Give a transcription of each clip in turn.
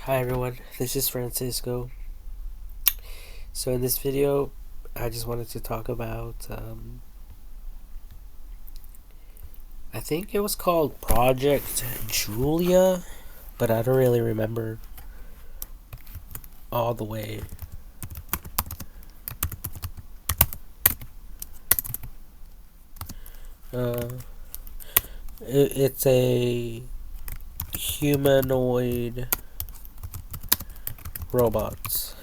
Hi everyone, this is Francisco. So in this video, I just wanted to talk about, I think it was called Project Julia, but I don't really remember all the way. Uh, it's a humanoid robot.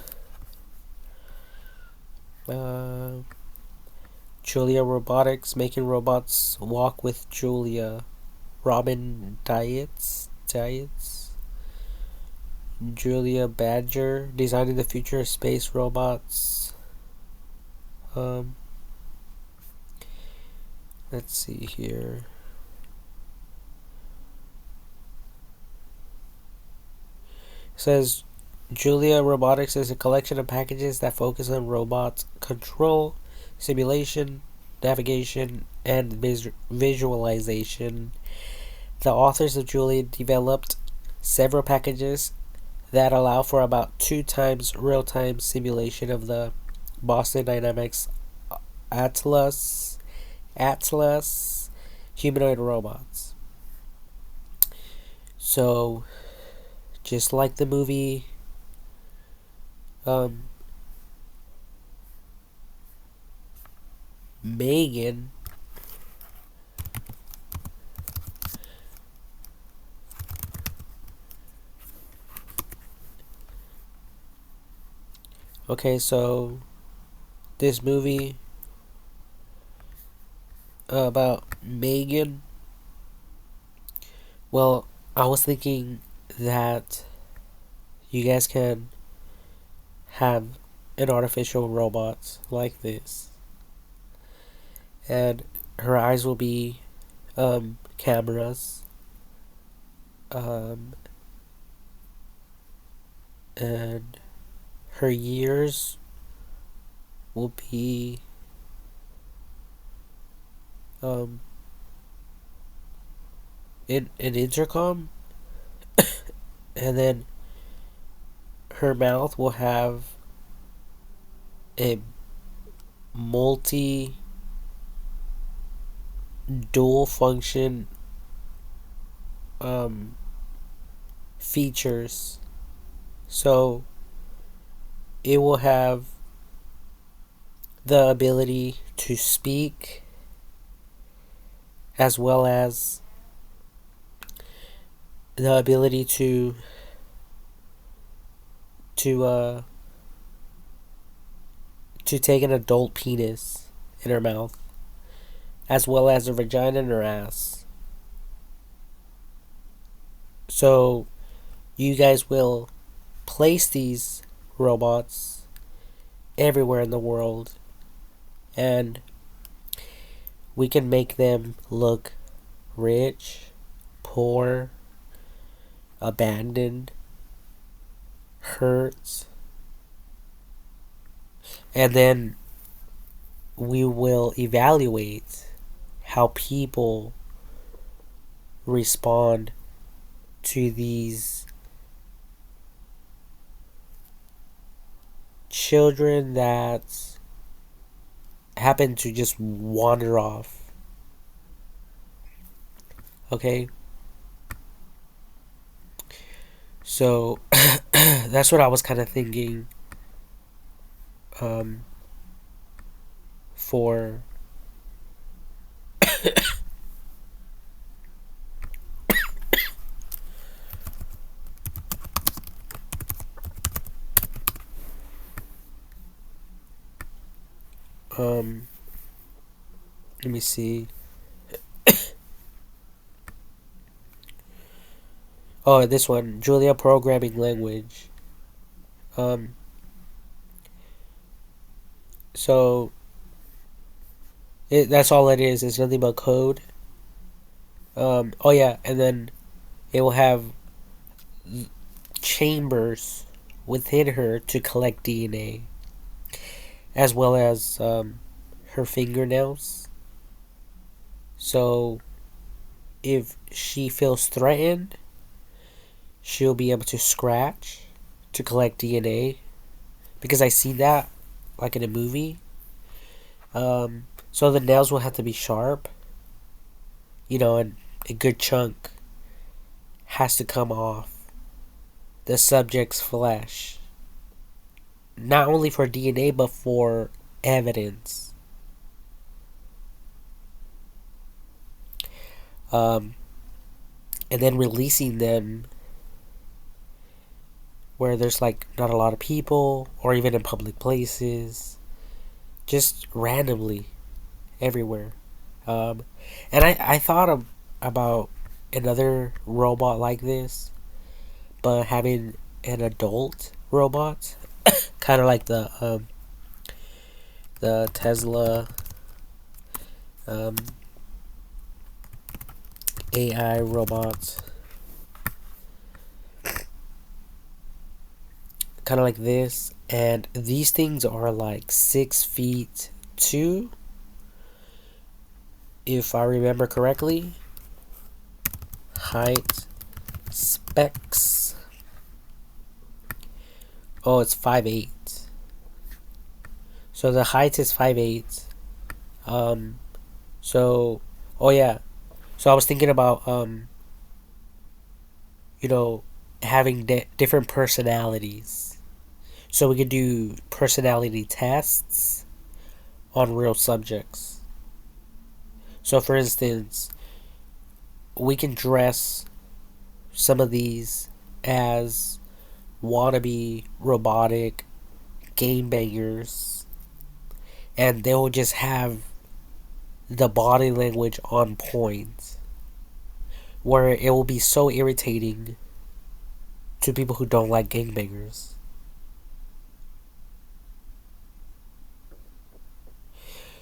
Uh, Julia Robotics making robots walk with Julia. Robin Diets. Julia Badger designing the future of space robots. Um, let's see here. It says Julia Robotics is a collection of packages that focus on robot control, simulation, navigation, and visualization. The authors of Julia developed several packages that allow for about 2 times real-time simulation of the Boston Dynamics Atlas humanoid robots. So, just like the movie Megan, okay, so this movie about Megan, well, I was thinking that you guys can have an artificial robot like this, and her eyes will be cameras, um, and her ears will be in an intercom, and then her mouth will have a multi dual function features. So it will have the ability to speak as well as the ability to to take an adult penis in her mouth, as well as a vagina in her ass. So you guys will place these robots everywhere in the world, and we can make them look rich, poor, abandoned, hurt, and then we will evaluate how people respond to these children that happen to just wander off. Okay? So that's what I was kind of thinking for let me see. Oh, this one, Julia programming language. Um so that's all it is. It's nothing but code. Oh yeah, and then it will have chambers within her to collect DNA, as well as her fingernails. So if she feels threatened, she'll be able to scratch to collect DNA, because I see that like in a movie. So the nails will have to be sharp, and a good chunk has to come off the subject's flesh, not only for DNA but for evidence. Um, and then releasing them where there's like not a lot of people, or even in public places, just randomly everywhere. Um, and I thought about another robot like this, but having an adult robot, kind of like the Tesla um, AI robots, kind of like this. And these things are like 6 feet 2, if I remember correctly. Height specs. Oh, it's 5'8". So the height is 5'8". Um, so, oh yeah. So I was thinking about you know, having different personalities. So we could do personality tests on real subjects. So for instance, we can dress some of these as wannabe robotic game bangers, and they will just have the body language on point, where it will be so irritating to people who don't like gangbangers.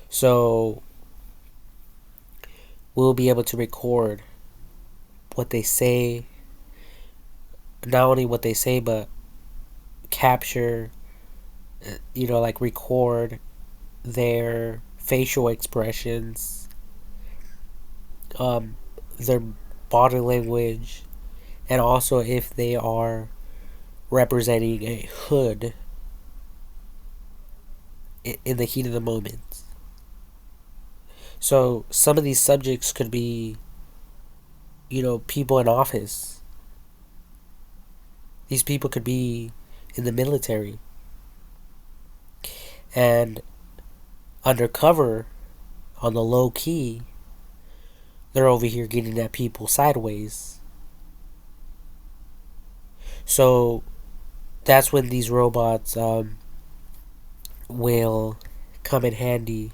So we'll be able to record what they say, not only what they say, but capture, like record their facial expressions, um, their body language, and also if they are representing a hood in the heat of the moment. So some of these subjects could be, people in office. These people could be in the military. And undercover, on the low key, they're over here getting at people sideways. So that's when these robots will come in handy.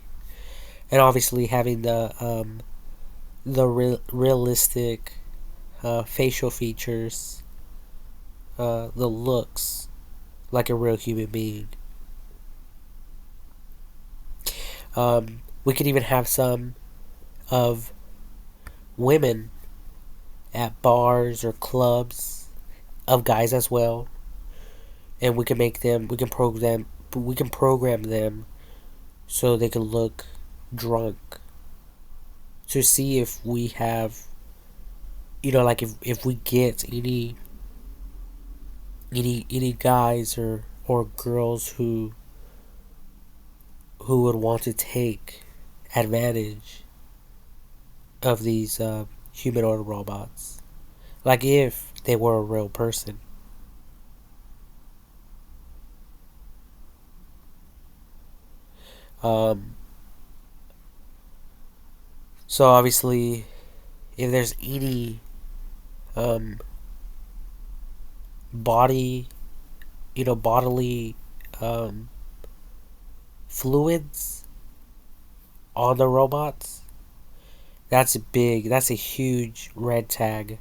And obviously having the realistic facial features, the looks like a real human being. We could even have some of women at bars or clubs, of guys as well, and we can make them. We can program them so they can look drunk, to see if we have, like if we get any guys or girls who would want to take advantage of these humanoid robots, like if they were a real person. Um, so obviously, if there's any um, body, bodily um, fluids on the robots, that's a huge red tag,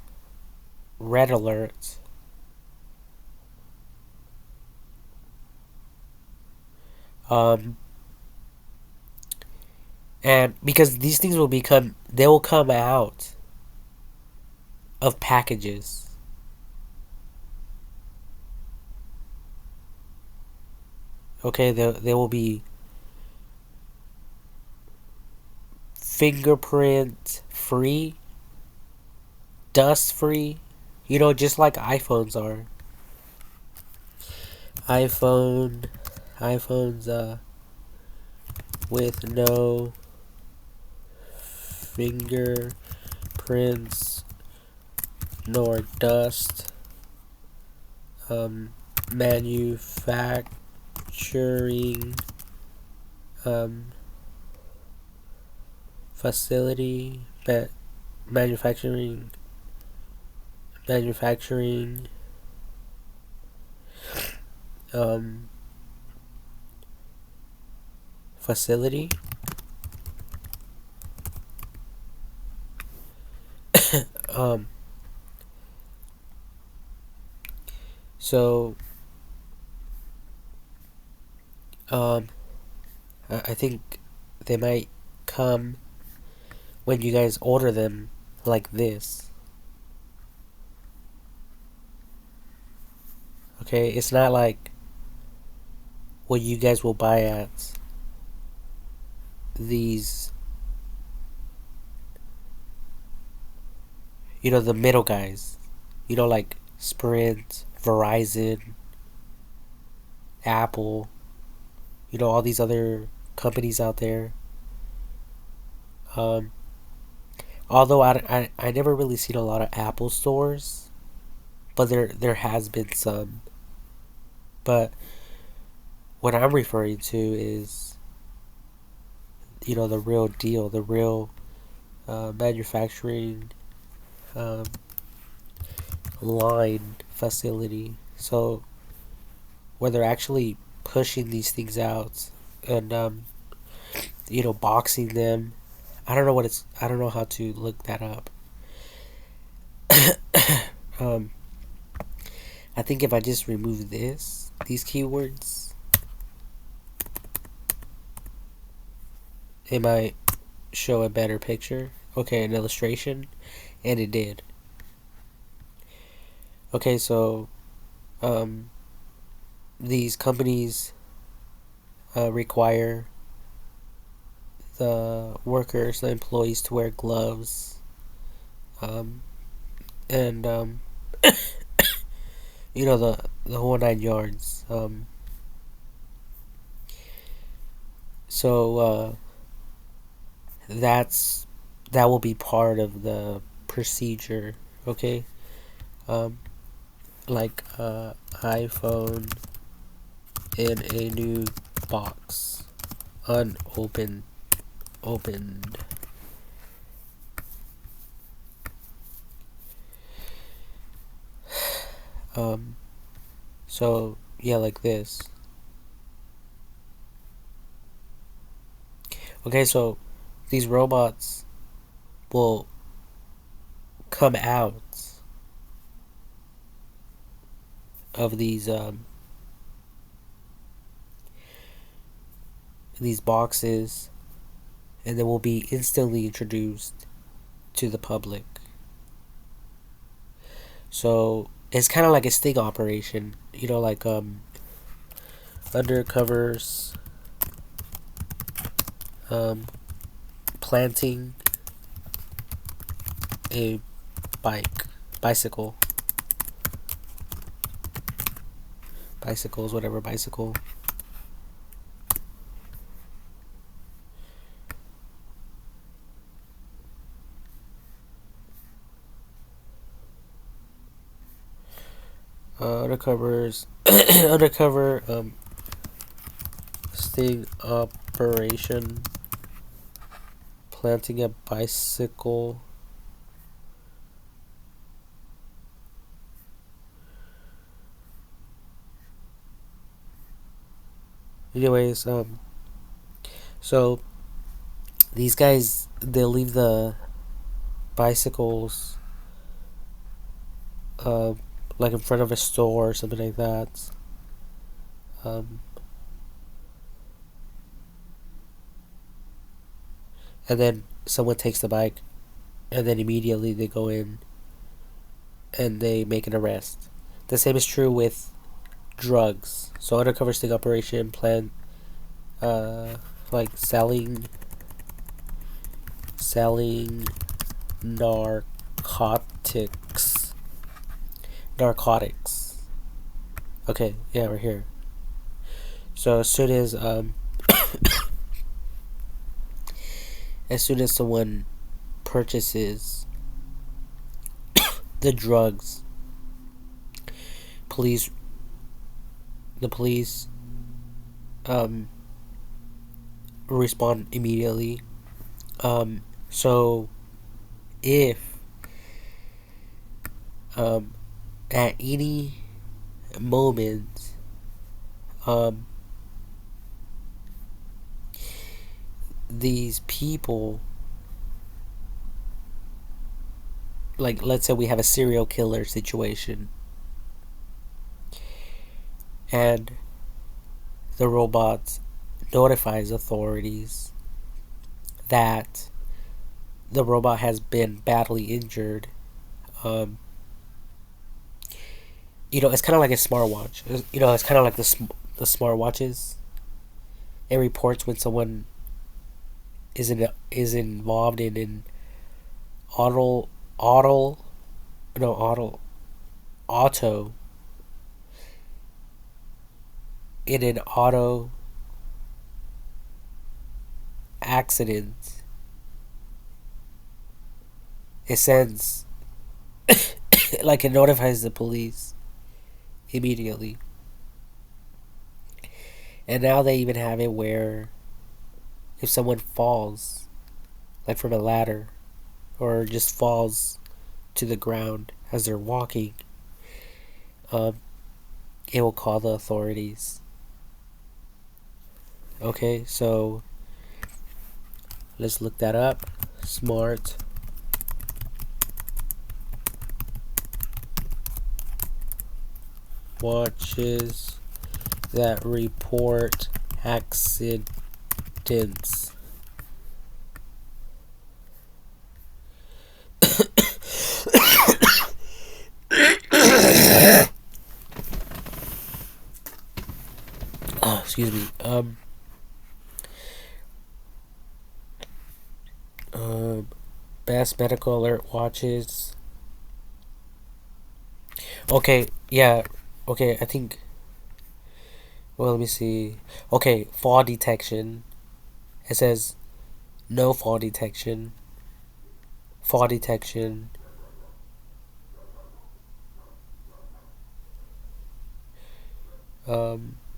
red alert. Um, and because these things they will come out of packages. Okay, they will be fingerprint free, dust free, You know, just like iPhones are. iPhones with no fingerprints nor dust. Manufacturing um, facility, manufacturing um, facility. um, so um, I think they might come when you guys order them like this. Okay, it's not like what you guys will buy at these, you know, the middle guys. You know, like Sprint, Verizon, Apple, you know, all these other companies out there. Um, although I never really seen a lot of Apple stores, but there has been some. But what I'm referring to is, you know, the real deal, the real manufacturing um, line facility. So where they're actually pushing these things out and you know, boxing them. I don't know what it's. I don't know how to look that up. um, I think if I just remove these keywords, it might show a better picture. Okay, an illustration, and it did. Okay, so um, these companies require the workers, the employees, to wear gloves, um, and you know, the whole 9 yards. So that will be part of the procedure. Okay, um, like iPhone in a new box, unopened, opened. Um, so yeah, like this. Okay, so these robots will come out of these boxes, and they will be instantly introduced to the public. So it's kind of like a sting operation, you know, like undercovers, um, planting a bicycle, bicycles, whatever bicycle. Undercovers, undercover sting operation, planting a bicycle. Anyways, so these guys, they leave the bicycles uh, like in front of a store or something like that. Um, and then someone takes the bike, and then immediately they go in and they make an arrest. The same is true with drugs. So undercover sting operation, plan, like selling narcotics narcotics. Okay, yeah, we're here. So as soon as someone purchases the drugs, police the police um respond immediately. So if at any moment these people, like let's say we have a serial killer situation and the robot notifies authorities that the robot has been badly injured. um, it's kind of like a smartwatch. It's kind of like the smartwatches. It reports when someone is involved in an auto auto no auto in an auto accident. It sends like it notifies the police immediately. And now they even have it where if someone falls, like from a ladder, or just falls to the ground as they're walking, um, it will call the authorities. Okay, so let's look that up. Smart watches that report accidents. Oh, excuse me. Best medical alert watches. Okay, yeah. Okay, I think. Well, let me see. Okay, fall detection. It says no fall detection. Fall detection.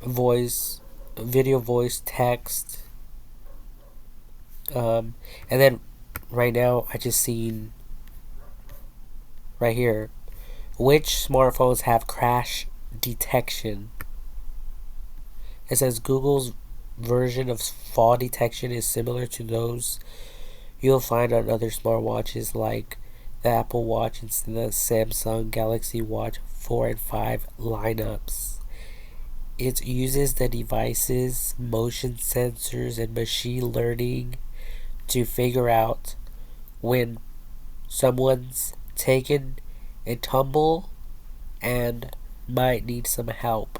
Voice, video, voice, text. And then right now I just seen right here which smartphones have crash detection. It says Google's version of fall detection is similar to those you'll find on other smartwatches like the Apple Watch and the Samsung Galaxy Watch 4 and 5 lineups. It uses the device's motion sensors and machine learning to figure out when someone's taken a tumble and might need some help.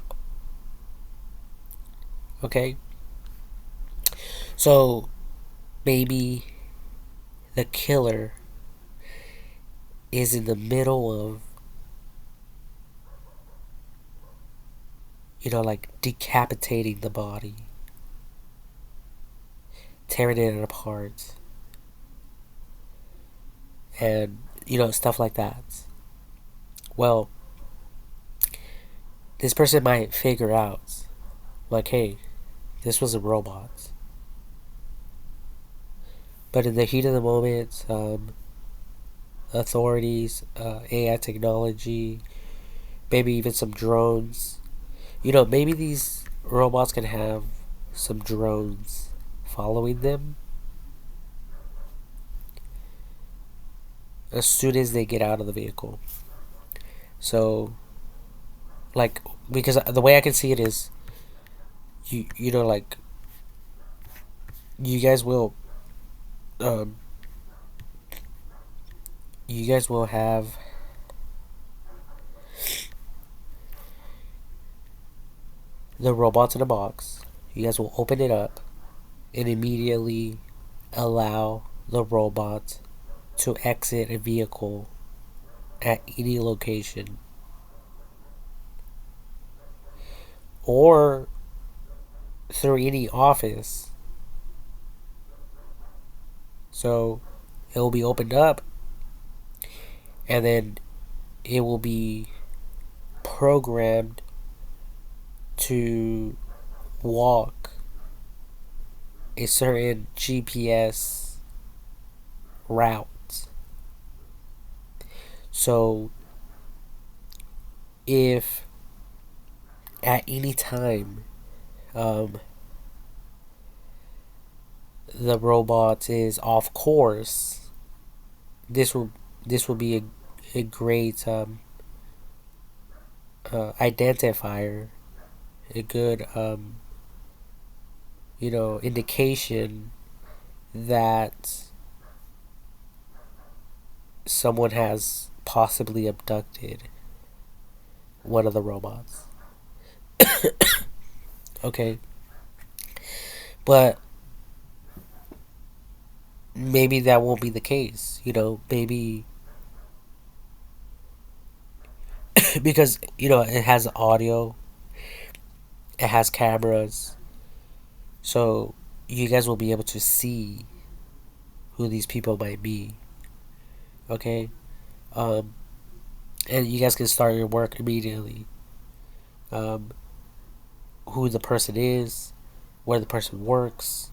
Okay? So maybe the killer is in the middle of, like decapitating the body, tearing it apart, and, stuff like that. Well, this person might figure out, like, hey, this was a robot. But in the heat of the moment, authorities, AI technology, maybe even some drones. Maybe these robots can have some drones following them as soon as they get out of the vehicle. So, like, because the way I can see it is, like, you guys will, have the robots in a box. You guys will open it up and immediately allow the robot to exit a vehicle at any location. or through any office. So it will be opened up, and then it will be programmed to walk a certain GPS route. So if at any time the robot is off course, this will be a great identifier, a good indication that someone has possibly abducted one of the robots. Okay, but maybe that won't be the case. Maybe because it has audio, it has cameras, so you guys will be able to see who these people might be. Okay, um, and you guys can start your work immediately. Um, who the person is, where the person works.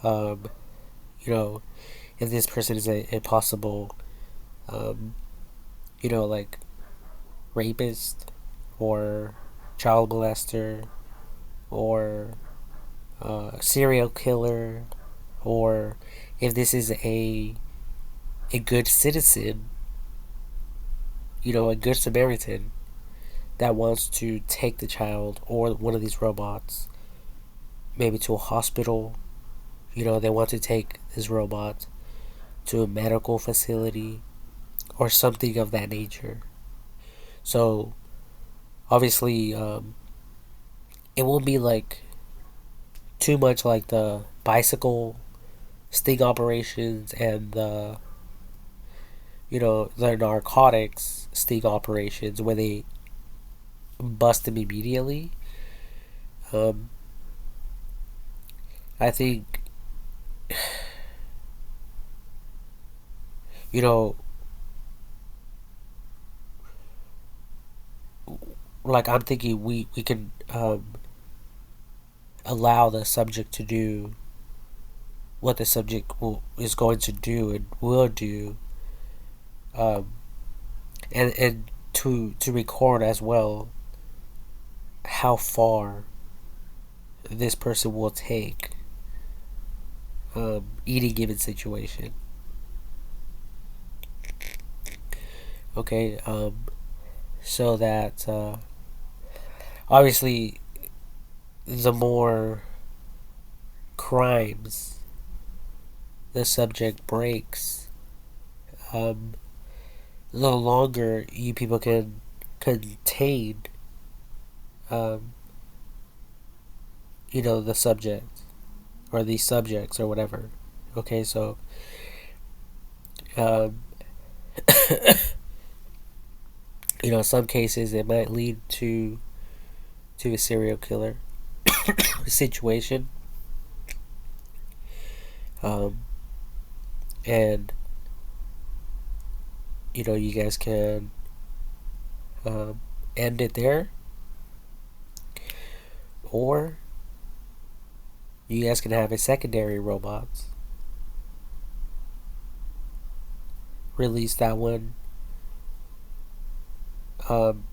Um, you know, if this person is a possible, um, like rapist or child molester or serial killer, or if this is a good citizen, a good Samaritan that wants to take the child or one of these robots maybe to a hospital. They want to take this robot to a medical facility or something of that nature. So obviously, it won't be like too much like the bicycle sting operations and the narcotics sting operations where they bust them immediately. Um, I think you know like I'm thinking we can allow the subject to do what the subject is going to do and will do, um, and to record as well how far this person will take any given situation. Okay, so that obviously the more crimes the subject breaks, um, the longer you people can contain, um, the subject or these subjects or whatever. Okay, so um, some cases it might lead to a serial killer situation, um, and you guys can end it there, or you guys can have a secondary robot release that one, um,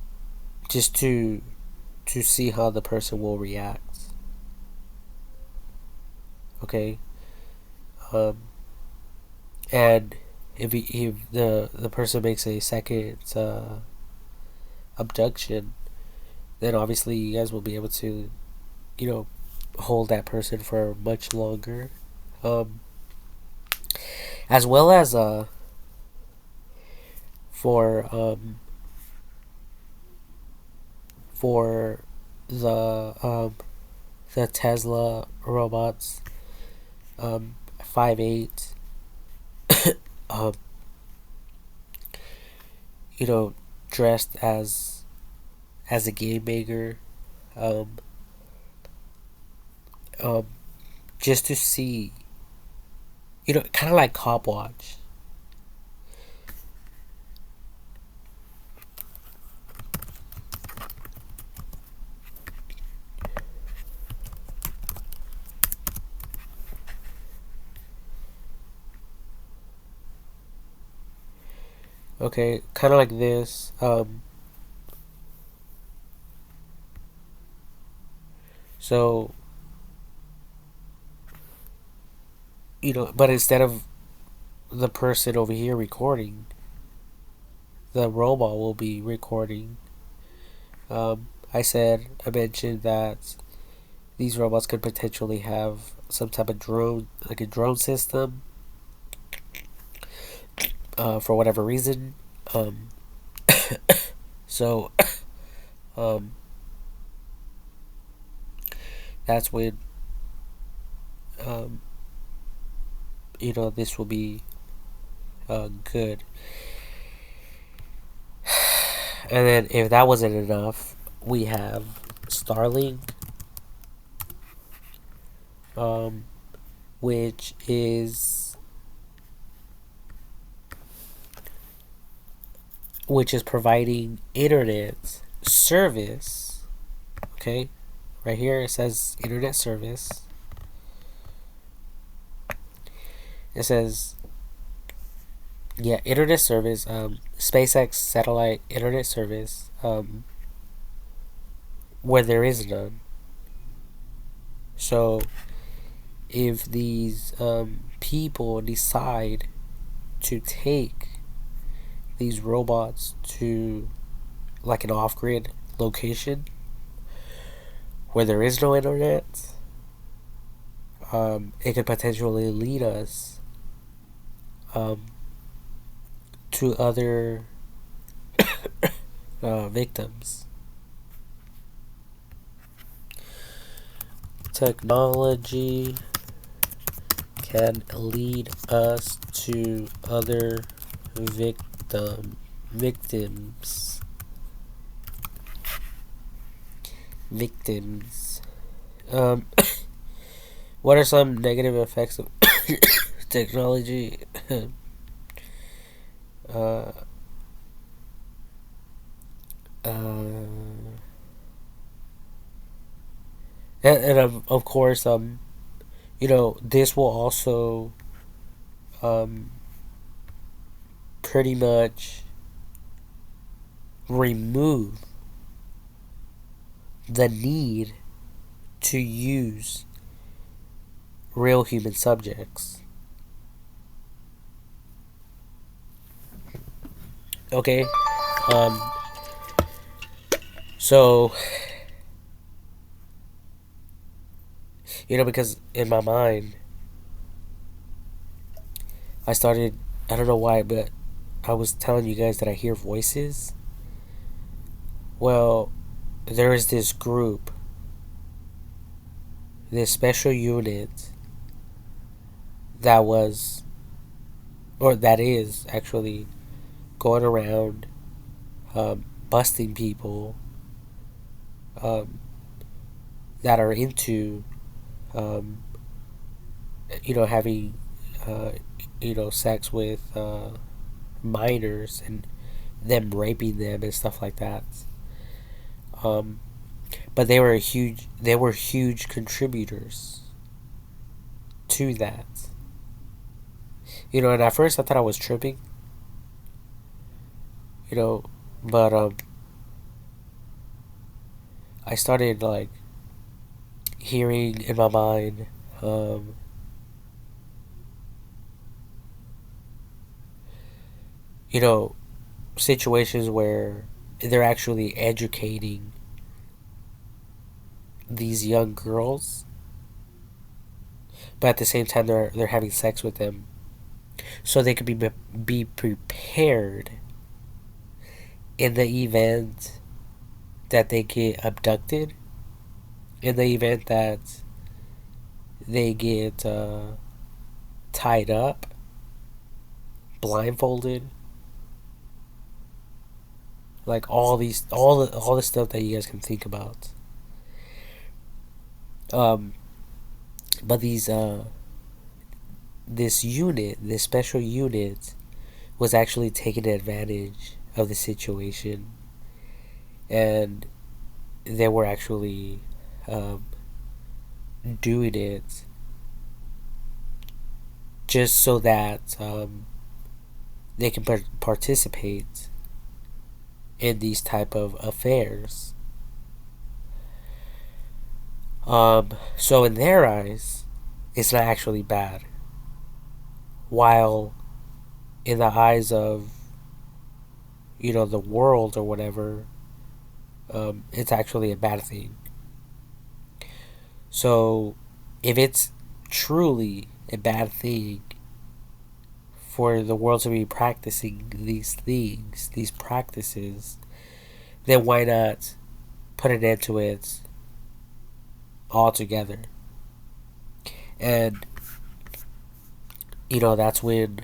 just to see how the person will react. Okay, um, and if the person makes a second abduction, then obviously you guys will be able to you know hold that person for much longer, um, as well as for for the the Tesla robots, 5'8", um, dressed as a game maker, um, um, just to see, kind of like cop watch. Okay, kind of like this. So but instead of the person over here recording, the robot will be recording. I mentioned that these robots could potentially have some type of drone, like a drone system, for whatever reason. Um, so um, that's when um, this will be good. And then if that wasn't enough, we have STARLINK, um, which is providing internet service. Okay, right here it says internet service. It says, yeah, internet service, SpaceX satellite internet service, where there is none. So if these people decide to take these robots to like an off-grid location where there is no internet, it could potentially lead us um, to other victims. Technology can lead us to other victims. Um, what are some negative effects of technology? uh, uh, and of course, this will also um, pretty much remove the need to use real human subjects. Okay? Um, so, because in my mind, I don't know why, but I was telling you guys that I hear voices. Well, there is this group, this special unit that was, or that is actually going around busting people that are into, um, having, sex with minors and them raping them and stuff like that. Um, but they were huge contributors to that. And at first I thought I was tripping, but I started like hearing in my mind, you know, situations where they're actually educating these young girls, but at the same time they're having sex with them, so they could be prepared in the event that they get abducted, in the event that they get tied up, blindfolded, like all the stuff that you guys can think about. Um, But this special unit, was actually taking advantage of the situation, and they were actually um, doing it just so that they can participate in these type of affairs. So in their eyes, it's not actually bad, while in the eyes of the world or whatever, it's actually a bad thing. So if it's truly a bad thing for the world to be practicing these things, these practices, then why not put an end to it altogether? And that's when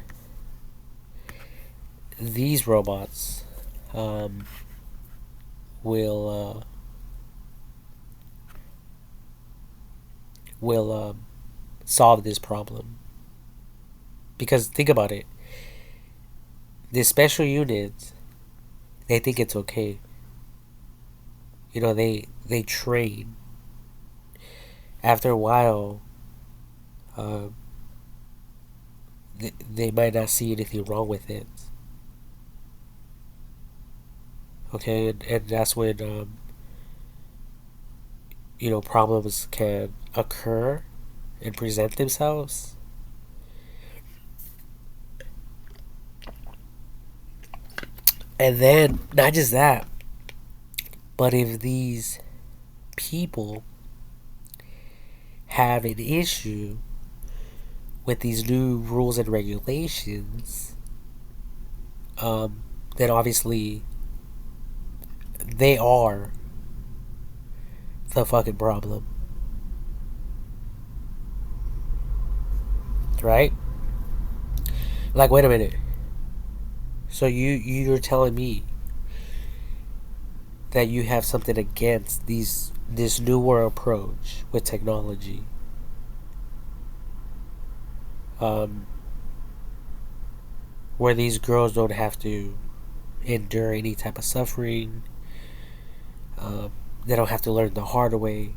these robots um, will solve this problem. Because think about it, this special unit, they think it's okay. They train. After a while, uh, they might not see anything wrong with it. Okay, and that's when problems can occur and present themselves. And then not just that, but if these people have an issue with these new rules and regulations, then obviously they are the fucking problem, right? Like, wait a minute. So you're telling me that you have something against this newer approach with technology, um, where these girls don't have to endure any type of suffering. They don't have to learn the hard way.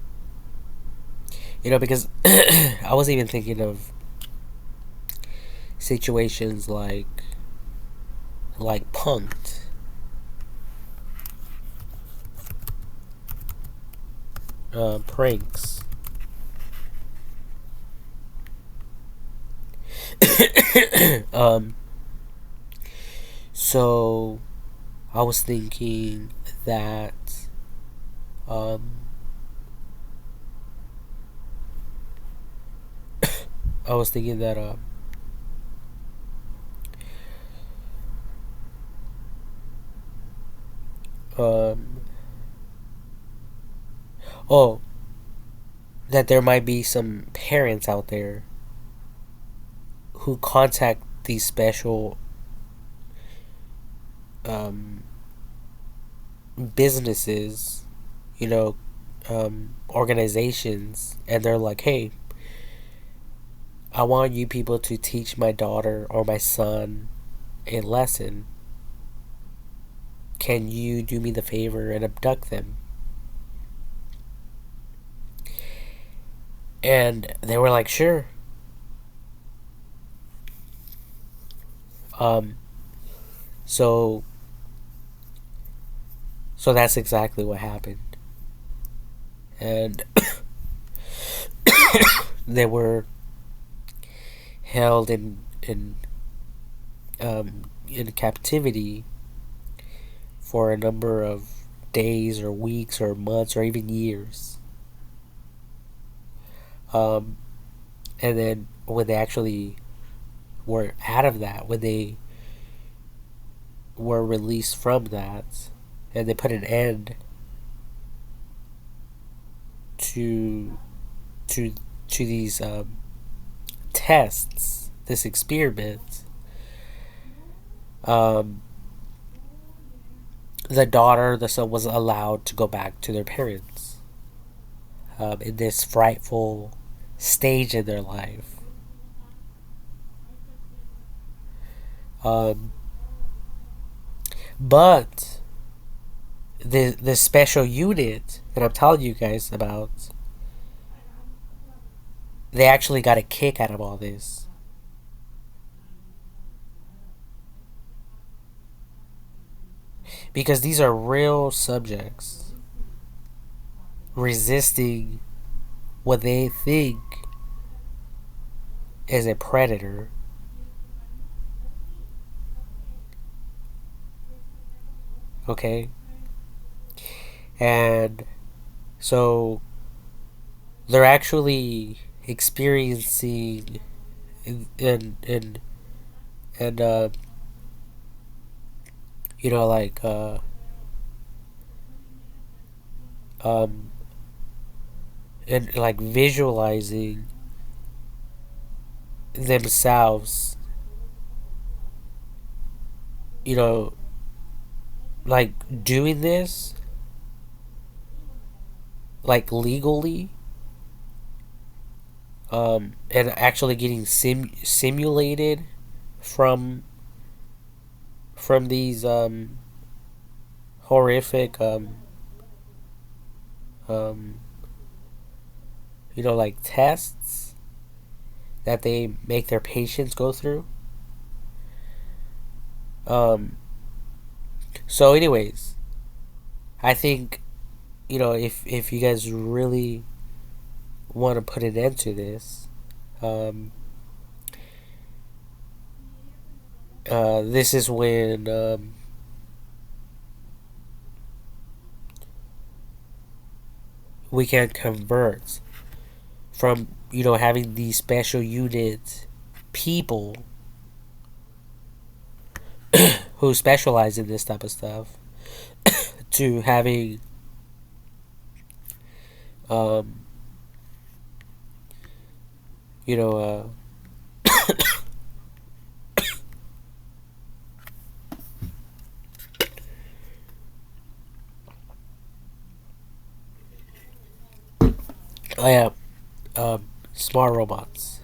Because I was even thinking of situations like Punked. Pranks. um, so I was thinking that um, I was thinking that um, oh, that there might be some parents out there who contact these special um, businesses, organizations, and they're like, hey, I want you people to teach my daughter or my son a lesson. Can you do me the favor and abduct them? And they were like, sure. Um, so, so that's exactly what happened. And they were held in captivity for a number of days or weeks or months or even years. Um, and then when they actually were out of that, when they were released from that, and they put an end to to to these tests, this experiment, um, the son was allowed to go back to their parents in this frightful stage in their life. Um, but the special unit that I'm telling you guys about, they actually got a kick out of all this. Because these are real subjects resisting what they think is a predator. Okay? And so they're actually experiencing and you know, like um and like visualizing themselves, you know, like doing this like legally, and actually getting simulated from these horrific um you know, like tests that they make their patients go through. um so anyways, I think, you know, if you guys really want to put an end to this, um this is when we can convert from, you know, having these special unit people who specialize in this type of stuff to having um you know oh yeah, smart robots.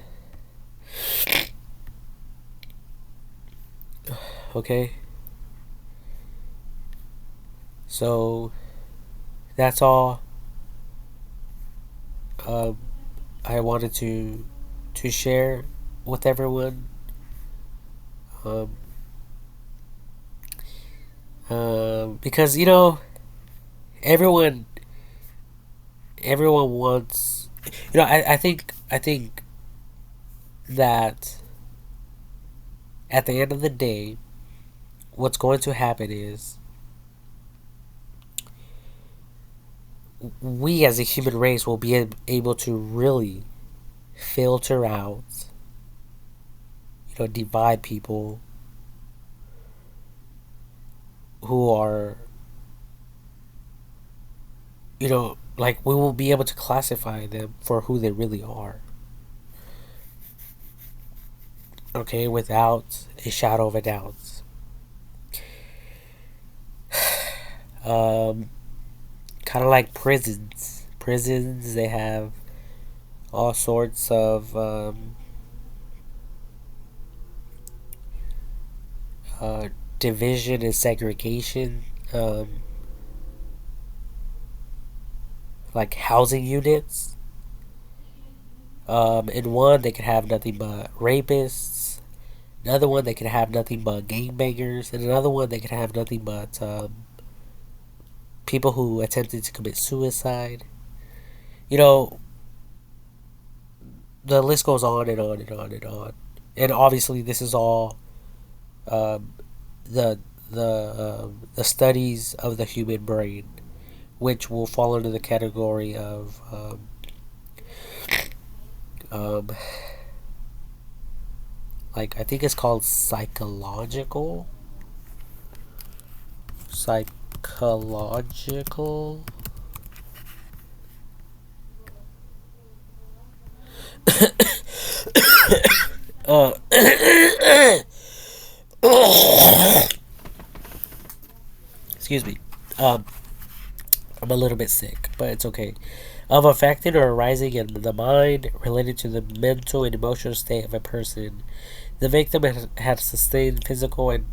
Okay, so that's all um I wanted to share with everyone. um because, you know, everyone everyone wants, you know, I think that at the end of the day, what's going to happen is we as a human race will be able to really filter out, you know, divide people who are, you know, like we will be able to classify them for who they really are. Okay, without a shadow of a doubt. Um, Kind of like prisons. Prisons, they have all sorts of division and segregation, like housing units. In one, they could have nothing but rapists. Another one, they could have nothing but gangbangers. And another one, they could have nothing but people who attempted to commit suicide. You know, the list goes on and on and on and on. And obviously, this is all um, the the studies of the human brain, which will fall under the category of um, like I think it's called psychological. uh, excuse me. I'm a little bit sick, but it's okay. of affecting or arising in the mind related to the mental and emotional state of a person. The victim had sustained physical and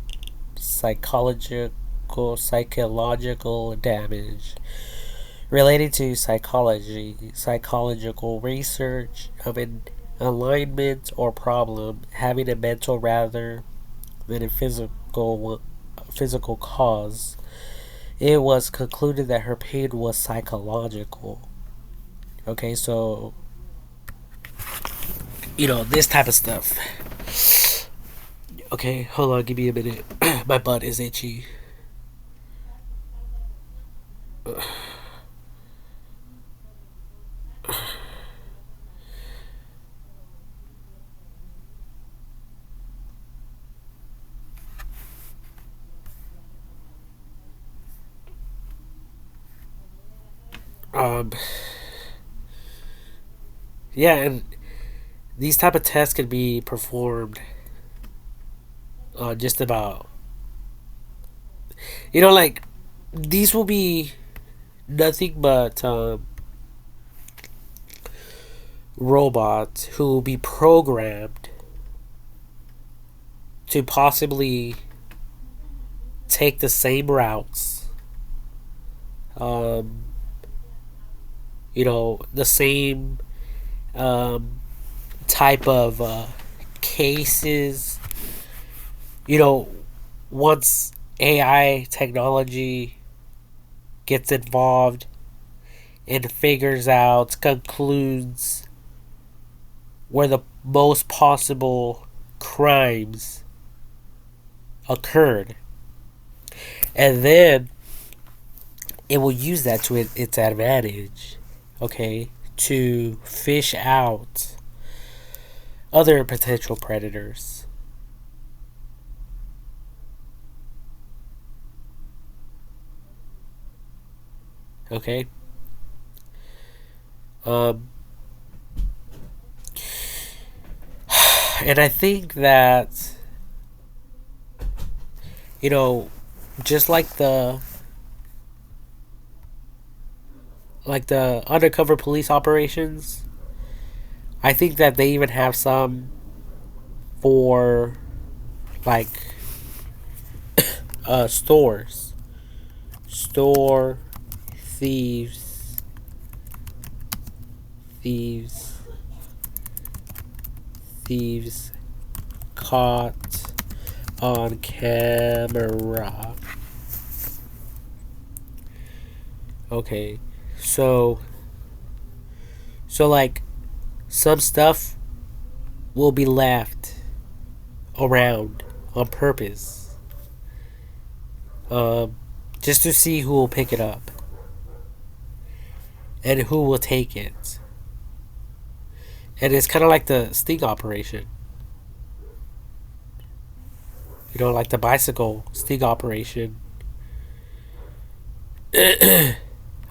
psychological damage relating to psychological research of an alignment or problem having a mental rather than a physical cause. It was concluded that her pain was psychological. Okay, so this type of stuff. Okay, hold on, give me a minute. My butt is itchy. Um, yeah, and these type of tests can be performed on just about, like these will be nothing but robots who will be programmed to possibly take the same routes, um, the same type of cases. Once AI technology gets involved and figures out, concludes where the most possible crimes occurred, and then it will use that to its advantage, okay, to fish out other potential predators. Okay? Um, and I think that, just like the undercover police operations, I think that they even have some for like stores, store thieves, thieves, thieves caught on camera. Okay, so like some stuff will be left around on purpose, um, just to see who will pick it up and who will take it. And it's kind of like the sting operation, like the bicycle sting operation.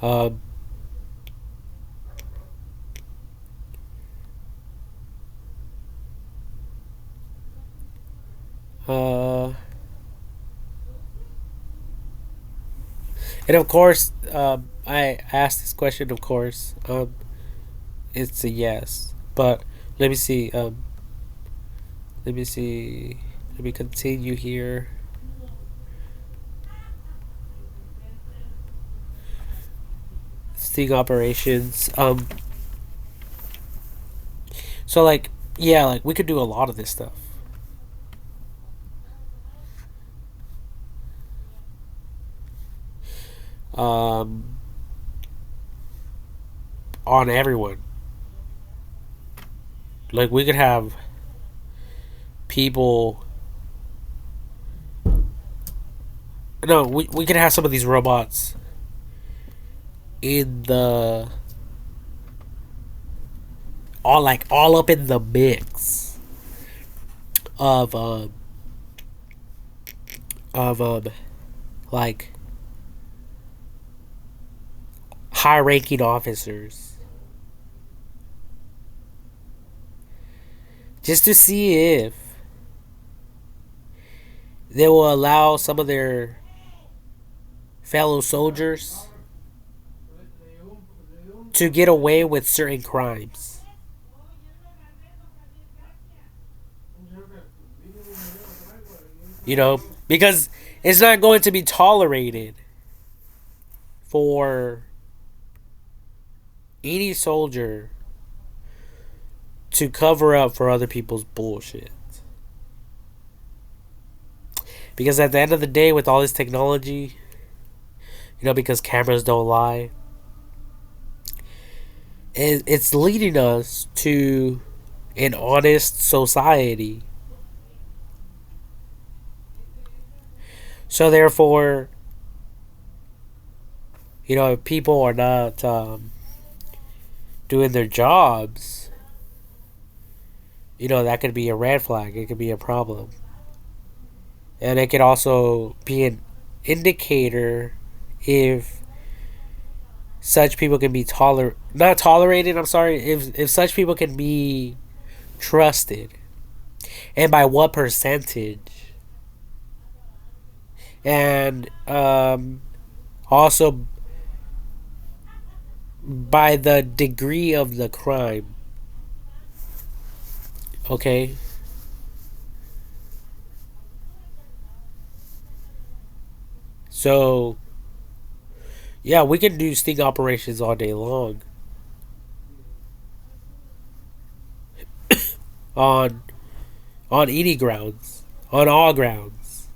um, uh, and of course, I asked this question. Of course, it's a yes. But let me see. Let me see. Let me continue here. Sting operations. So like, yeah, like we could do a lot of this stuff. Um, on everyone. Like we could have people. No, we could have some of these robots in the all up in the mix of of like high ranking officers, just to see if they will allow some of their fellow soldiers to get away with certain crimes. You know, because it's not going to be tolerated for any soldier to cover up for other people's bullshit. Because at the end of the day, with all this technology, you know, because cameras don't lie, it's leading us to an honest society. So therefore, you know, if people are not doing their jobs, you know, that could be a red flag. It could be a problem. And it could also be an indicator if such people can be not tolerated, I'm sorry, if such people can be trusted. And by what percentage. And also by the degree of the crime. Okay? So, yeah, we can do sting operations all day long. on any grounds. On all grounds.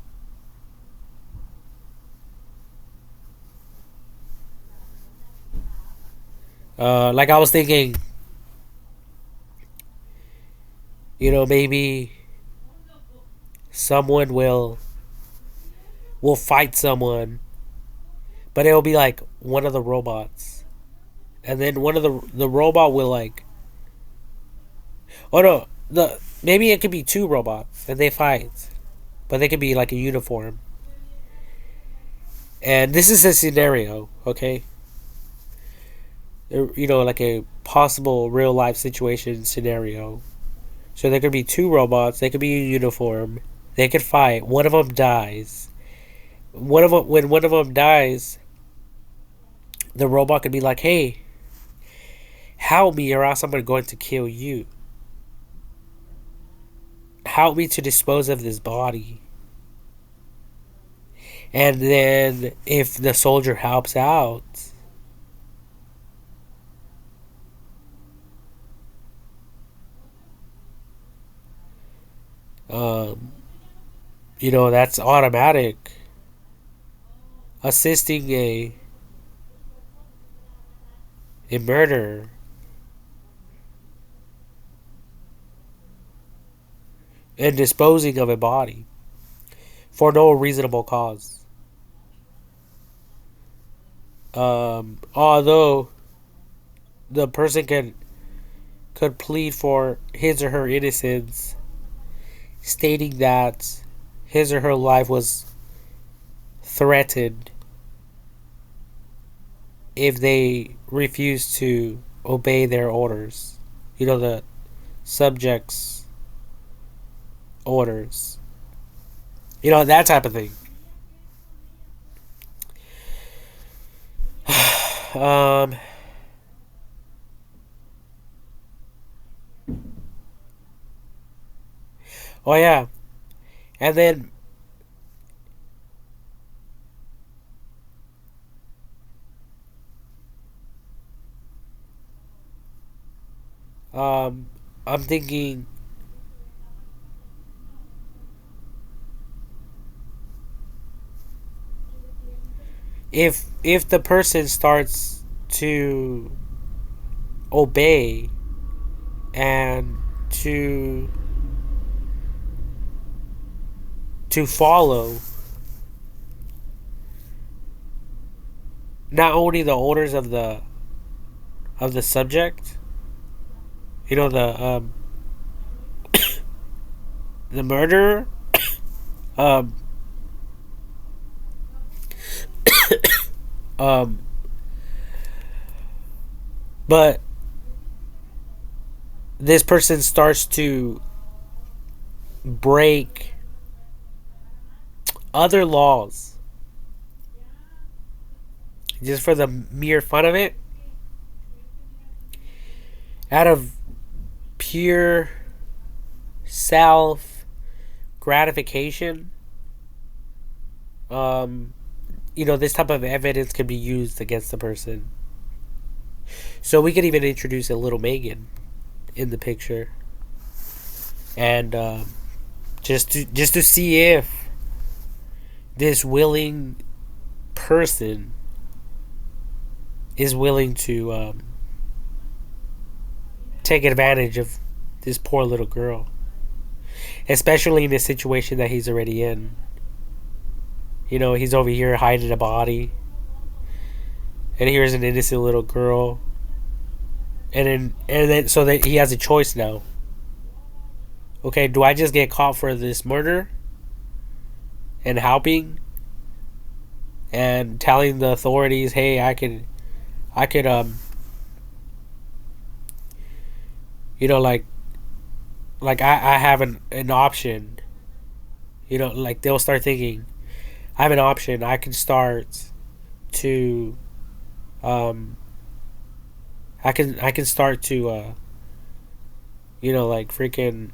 Like I was thinking, you know, maybe someone will fight someone, but it'll be like one of the robots, and then one of the robot will like, oh no, maybe it could be two robots and they fight, but they could be like a uniform. And this is a scenario, okay? You know, like a possible real life situation scenario. So there could be two robots. They could be in uniform. They could fight. One of them dies. When one of them dies, the robot could be like, "Hey, help me, or else I'm going to kill you. Help me to dispose of this body." And then, if the soldier helps out, you know, that's automatic. Assisting a murderer. And disposing of a body for no reasonable cause. Although the person could plead for his or her innocence, stating that his or her life was threatened if they refuse to obey their orders. You know, the subject's orders. You know, that type of thing. Oh yeah. And then I'm thinking if the person starts to obey and to follow not only the orders of the subject, you know, the murderer, um but this person starts to break other laws just for the mere fun of it, out of pure self gratification, this type of evidence can be used against the person. So we could even introduce a little Megan in the picture, and just to see if this willing person is willing to take advantage of this poor little girl, especially in the situation that he's already in. He's over here hiding a body, and here's an innocent little girl, and then so that he has a choice now. Okay, do I just get caught for this murder and helping and telling the authorities, hey, I could I have an option. They'll start thinking, I have an option. I can start to I can start to freaking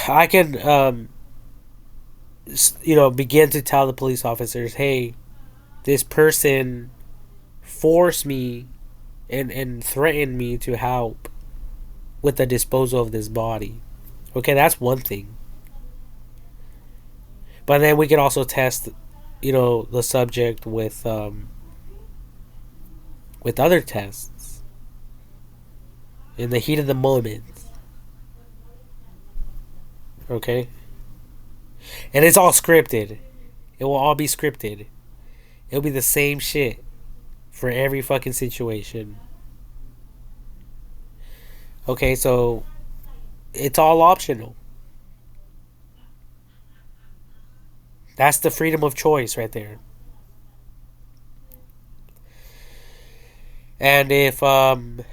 I can begin to tell the police officers, hey, this person forced me and threatened me to help with the disposal of this body. Okay, that's one thing. But then we could also test, the subject with other tests in the heat of the moment. Okay? And it's all scripted. It will all be scripted. It'll be the same shit for every fucking situation. Okay, so it's all optional. That's the freedom of choice right there. And if the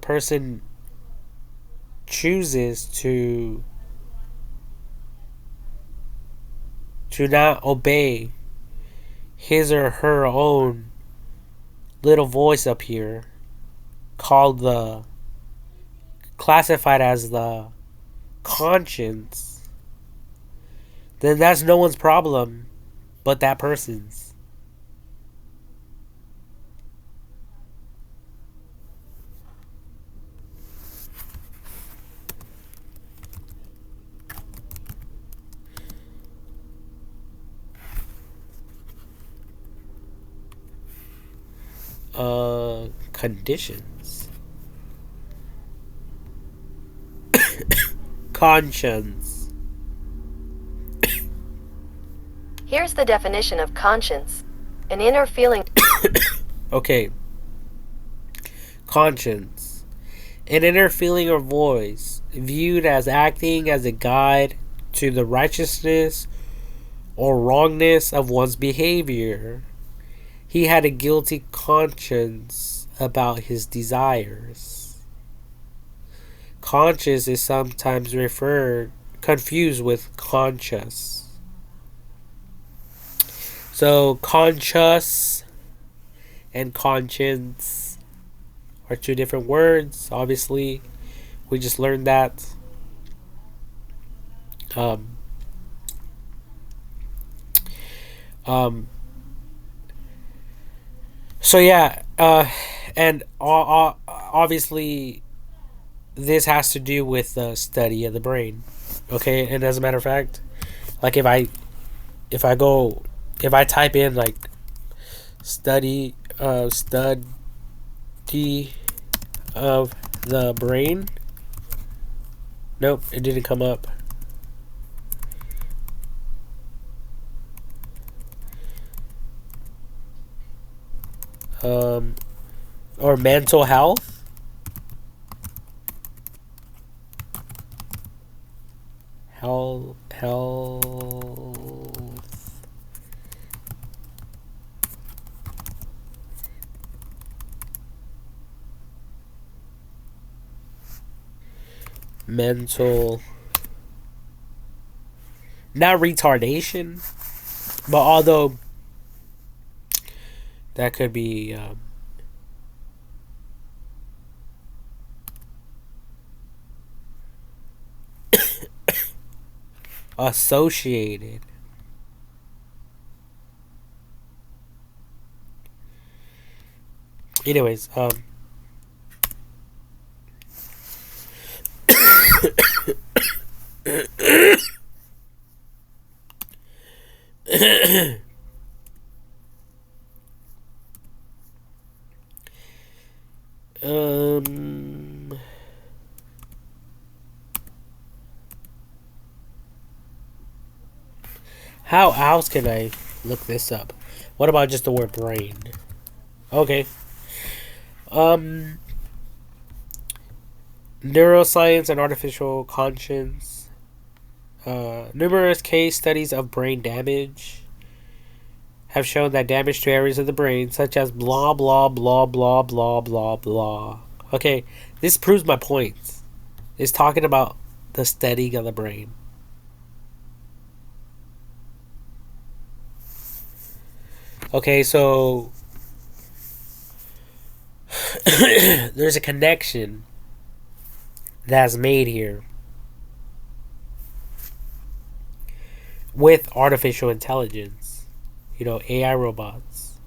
person chooses to not obey his or her own little voice up here, classified as the conscience, then that's no one's problem but that person's. Conditions. Conscience. Here's the definition of conscience. An inner feeling. Okay. Conscience. An inner feeling or voice viewed as acting as a guide to the righteousness or wrongness of one's behavior. He had a guilty conscience about his desires. Conscious is sometimes confused with conscious. So conscious and conscience are two different words. Obviously, we just learned that. So yeah, and obviously, this has to do with the study of the brain. Okay, and as a matter of fact, like if I type in like study of the brain, nope, it didn't come up. Or mental health. Health. Mental. Not retardation, but although that could be associated. Anyways, um, how else can I look this up? What about just the word brain? Okay. Um, neuroscience and artificial conscience. Numerous case studies of brain damage have shown that damage to areas of the brain, such as blah blah blah blah blah blah blah. Okay, this proves my point. It's talking about the studying of the brain. Okay, so there's a connection that's made here with artificial intelligence. You know, AI robots.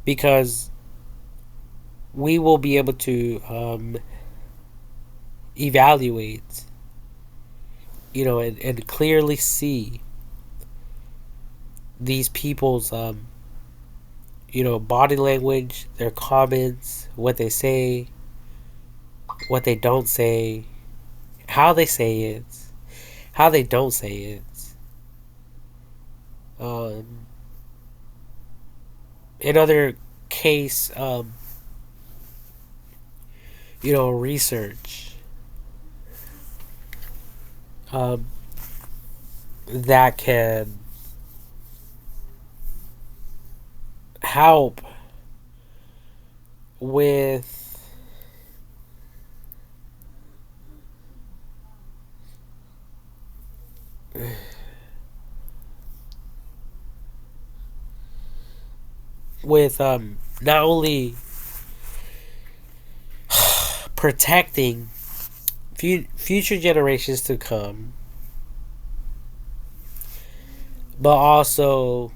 Because we will be able to evaluate, you know, and clearly see these people's, you know, body language, their comments, what they say, what they don't say, how they say it, how they don't say it. In other case, you know, research that can help with not only protecting future generations to come, but also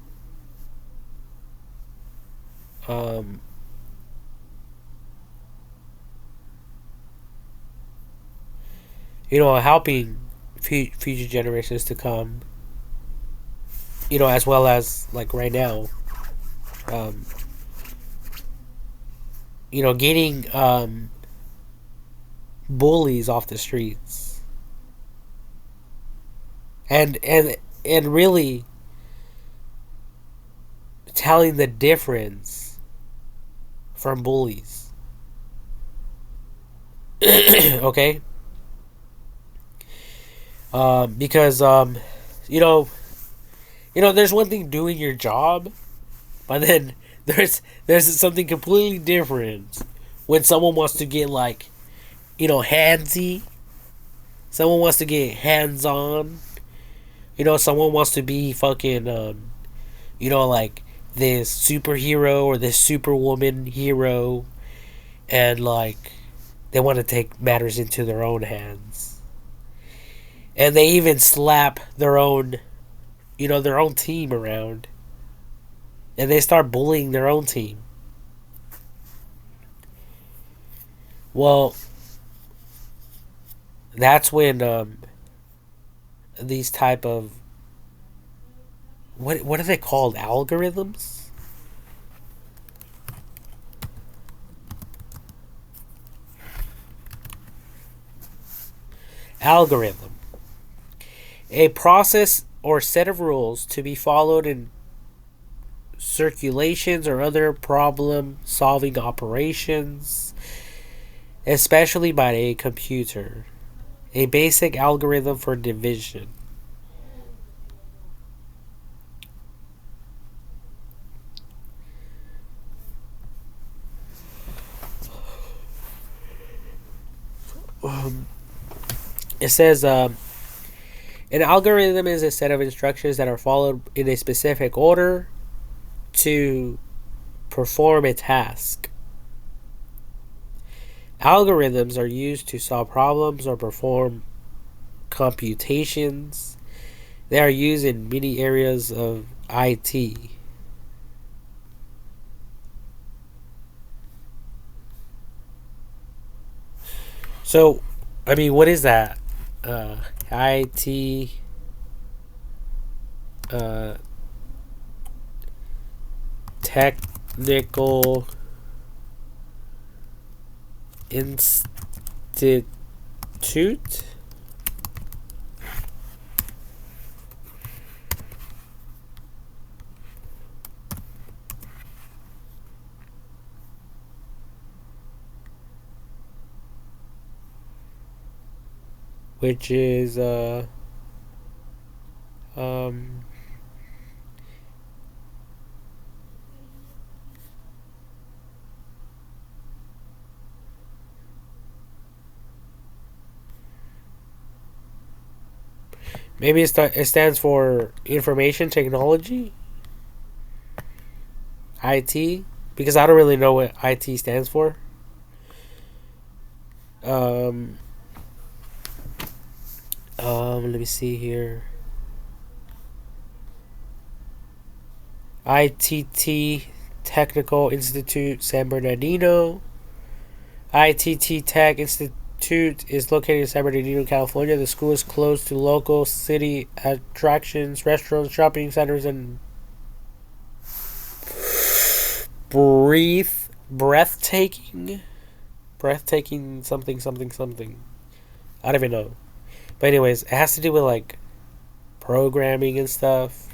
you know, helping future generations to come, you know, as well as like right now, you know, getting bullies off the streets, and really telling the difference from bullies. Okay, because you know, there's one thing doing your job, but then there's something completely different when someone wants to get like, you know, handsy. Someone wants to get hands on. You know, someone wants to be fucking you know, like this superhero or this superwoman hero, and like they want to take matters into their own hands, and they even slap their own, you know, their own team around, and they start bullying their own team. Well, that's when these type of, what are they called, algorithms? Algorithm, a process or set of rules to be followed in circulations or other problem solving operations, especially by a computer. A basic algorithm for division. It says An algorithm is a set of instructions that are followed in a specific order to perform a task. Algorithms are used to solve problems or perform computations. They are used in many areas of IT. So, I mean, what is that? IT. Uh, Technical Institute. Which is um maybe it stands for information technology, IT, because I don't really know what IT stands for. Um, let me see here. ITT Technical Institute San Bernardino. ITT Tech Institute is located in San Bernardino, California. The school is close to local city attractions, restaurants, shopping centers, and breathtaking something something something. I don't even know. But anyways, it has to do with like programming and stuff.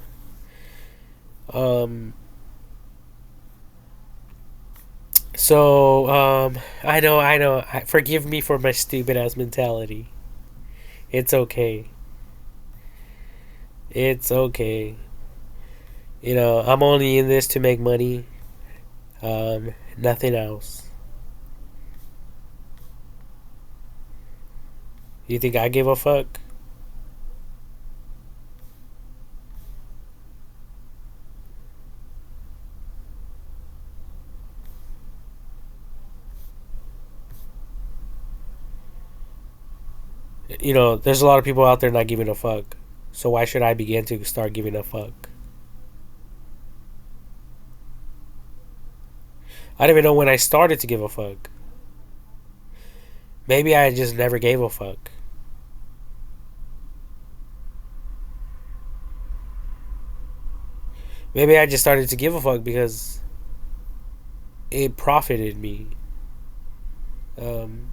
Um, I know. Forgive me for my stupid ass mentality. It's okay. It's okay. You know, I'm only in this to make money. Nothing else. You think I give a fuck? You know, there's a lot of people out there not giving a fuck. So why should I begin to start giving a fuck? I don't even know when I started to give a fuck. Maybe I just never gave a fuck. Maybe I just started to give a fuck because it profited me. Um,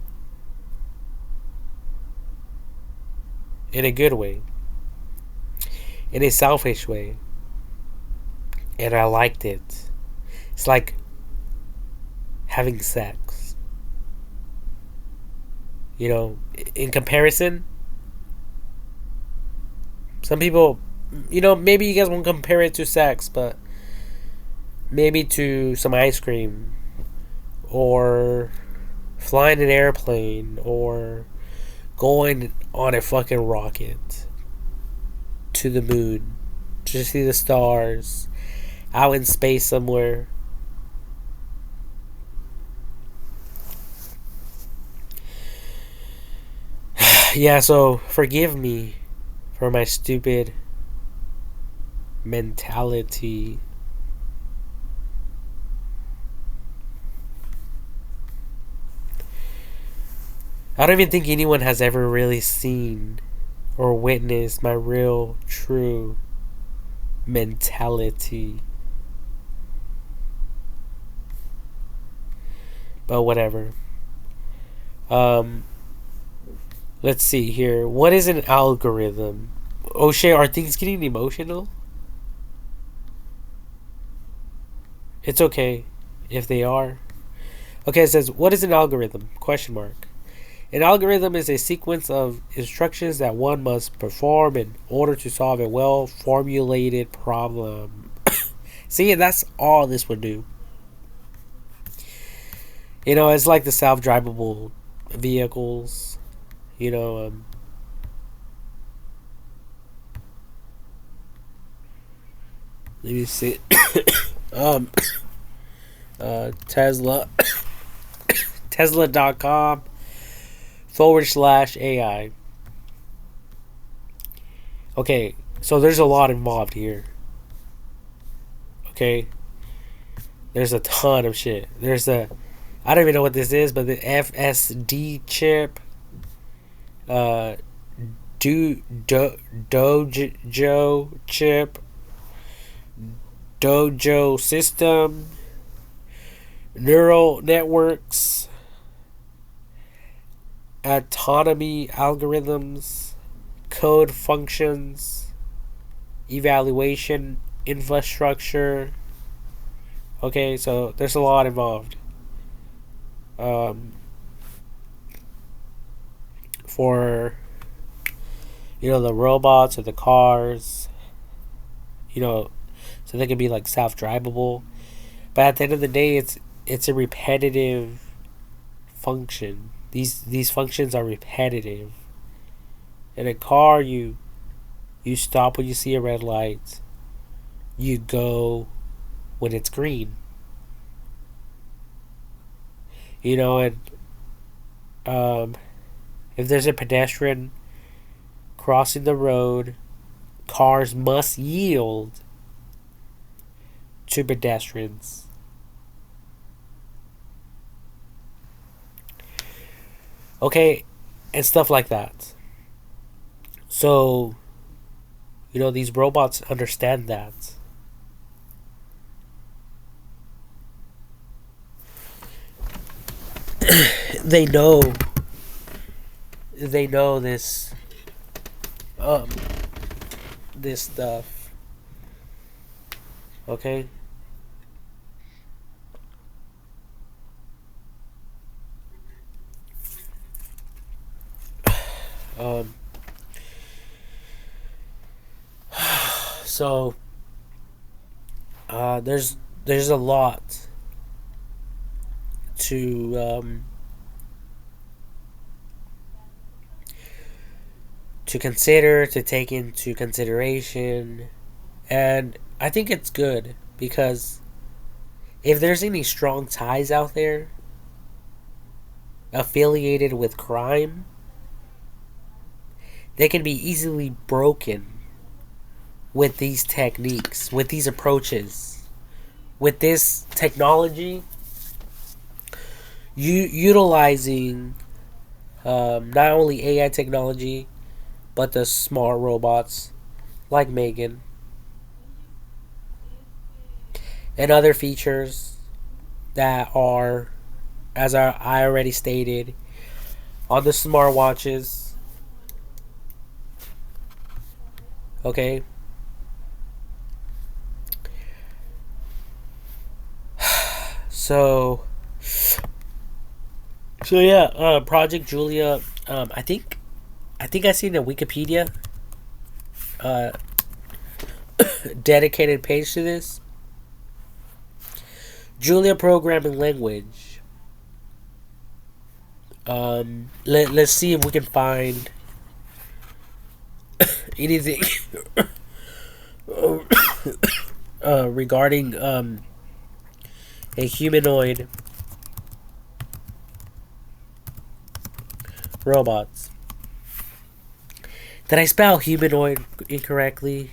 in a good way. In a selfish way. And I liked it. It's like having sex. You know, in comparison, some people, you know, maybe you guys won't compare it to sex, but maybe to some ice cream or flying an airplane or going on a fucking rocket to the moon to see the stars out in space somewhere. Yeah, so forgive me for my stupid mentality. I don't even think anyone has ever really seen or witnessed my real, true mentality. But whatever. Um, let's see here. What is an algorithm? Oh shit, are things getting emotional? It's okay if they are. Okay, it says, what is an algorithm? Question mark. An algorithm is a sequence of instructions that one must perform in order to solve a well formulated problem. See, that's all this would do. You know, it's like the self drivable vehicles. You know, Let me see. um, Tesla, Tesla.com/AI. Okay, so there's a lot involved here. Okay, there's a ton of shit. I don't even know what this is, but the FSD chip, uh, Dojo chip, Dojo system, neural networks, autonomy algorithms, code functions, evaluation infrastructure. Okay, so there's a lot involved. For the robots or the cars, so they can be like self-drivable. But at the end of the day, it's a repetitive function. These functions are repetitive. In a car, you stop when you see a red light. You go when it's green. And if there's a pedestrian crossing the road, cars must yield to pedestrians. Okay, and stuff like that. So, these robots understand that. They know this um this stuff. Okay? Um so there's a lot to consider, to take into consideration, and I think it's good because if there's any strong ties out there affiliated with crime, they can be easily broken with these techniques, with these approaches, with this technology, utilizing not only AI technology but the smart robots like Megan and other features that are, as I already stated, on the smartwatches. Okay. So yeah, Project Julia. I think I seen a Wikipedia dedicated page to this. Julia programming language. Let's see if we can find anything regarding a humanoid robots. Did I spell humanoid incorrectly?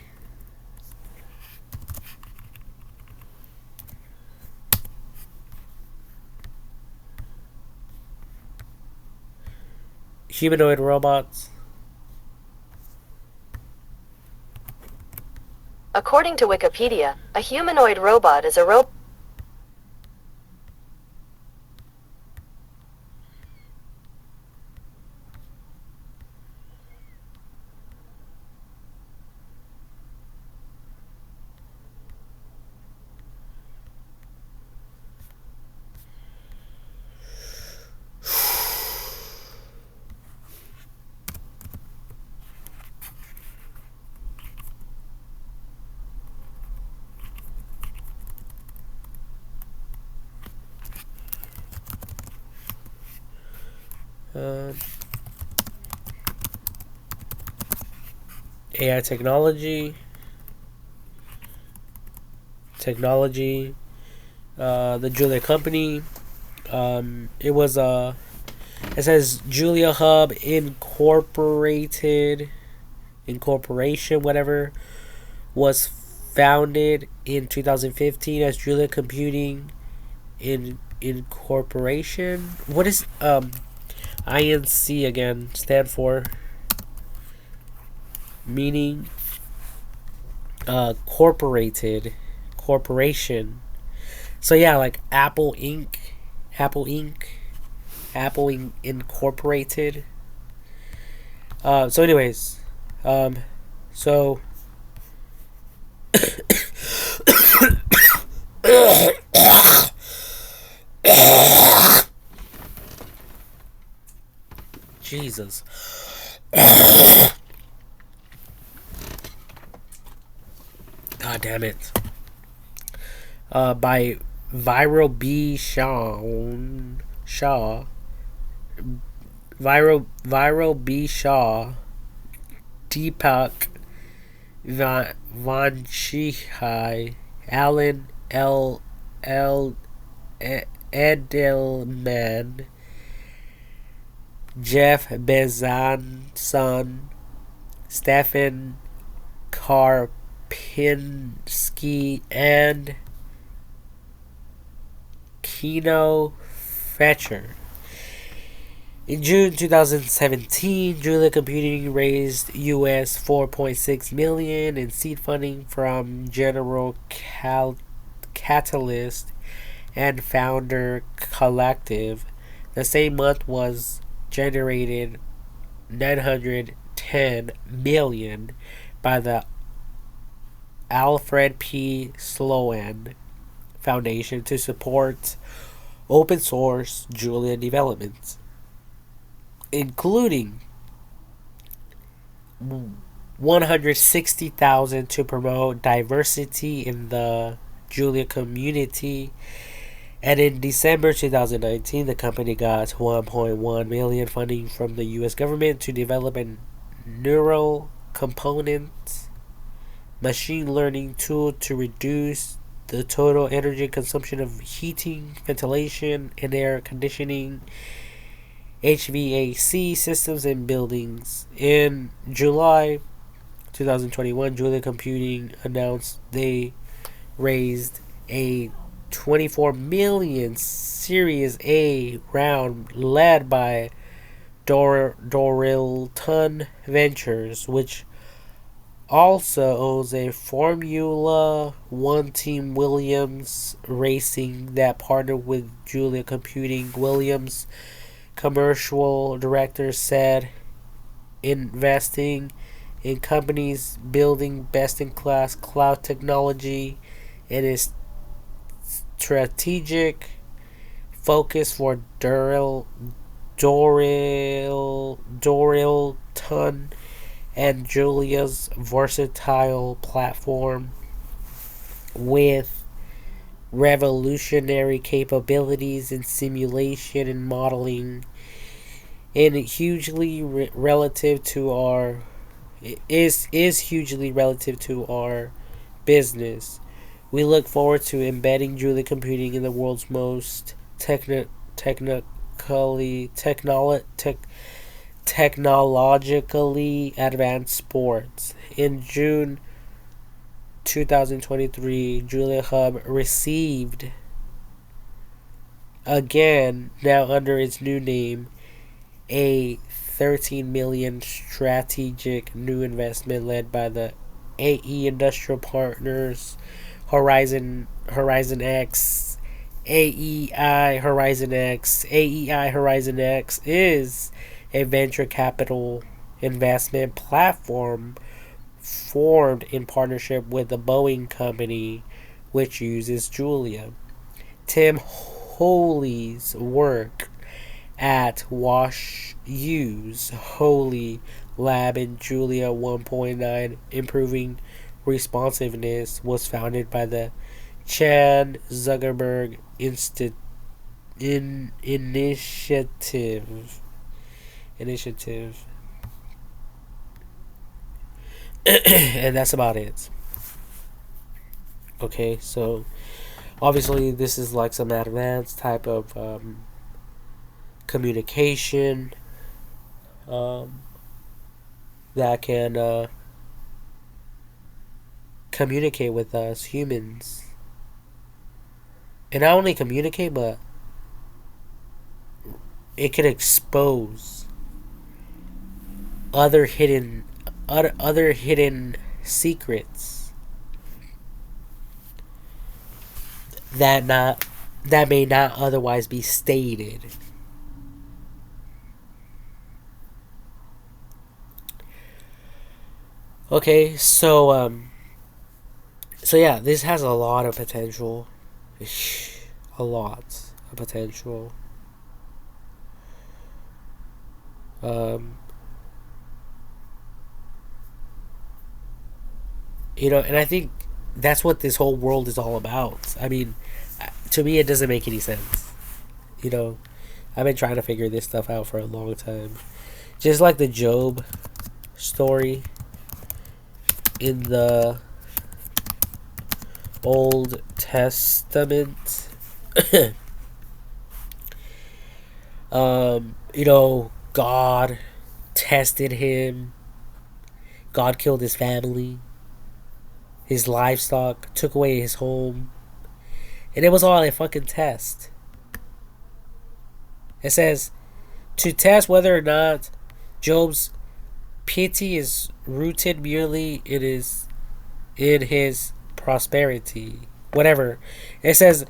Humanoid robots. According to Wikipedia, a humanoid robot is a robot. AI technology. technology. The Julia company. It was It says Julia Hub Incorporation, whatever, was founded in 2015 as Julia Computing Incorporation. What is INC again stand for? Meaning corporation. So yeah, like Apple Inc. Apple Inc. Incorporated. So anyways, so Jesus. God damn it. By Viral B. Shaw. Viral B. Shaw. Deepak Vanchihai. Alan L. Edelman. Jeff Bezos, Stefan Karpinski, and Kino Fetcher. In June 2017, Julia Computing raised US $4.6 million in seed funding from General Catalyst and Founder Collective. The same month was generated $910 million by the Alfred P. Sloan Foundation to support open source Julia development, including $160,000 to promote diversity in the Julia community. And in December 2019, the company got $1.1 million funding from the U.S. government to develop a neural component machine learning tool to reduce the total energy consumption of heating, ventilation, and air conditioning HVAC systems in buildings. In July 2021, Julia Computing announced they raised a 24 million Series A round led by Dorilton Ventures, which also owns a Formula One team, Williams Racing, that partnered with Julia Computing. Williams commercial director said investing in companies building best-in-class cloud technology and is strategic focus for Dorilton and Julia's versatile platform with revolutionary capabilities in simulation and modeling, and hugely relative to our is hugely relative to our business. We look forward to embedding Julia Computing in the world's most technologically advanced sports. In June 2023, Julia Hub received, again, now under its new name, a $13 million strategic new investment led by the AE Industrial Partners, Horizon X, AEI Horizon X. AEI Horizon X is a venture capital investment platform formed in partnership with the Boeing Company, which uses Julia. Tim Holy's work at Wash U's Holy Lab in Julia 1.9 improving responsiveness was founded by the Chan Zuckerberg Initiative. And that's about it. Okay, so obviously this is like some advanced type of communication um, that can communicate with us humans, and not only communicate, but it can expose other hidden other hidden secrets that may not otherwise be stated. Okay, so yeah, this has a lot of potential. A lot of potential. Um, and I think that's what this whole world is all about. I mean, to me, it doesn't make any sense. You know, I've been trying to figure this stuff out for a long time. Just like the Job story in the Old Testament. God tested him. God killed his family, his livestock, took away his home. And it was all a fucking test. It says to test whether or not Job's piety is rooted merely in his prosperity. Whatever. It says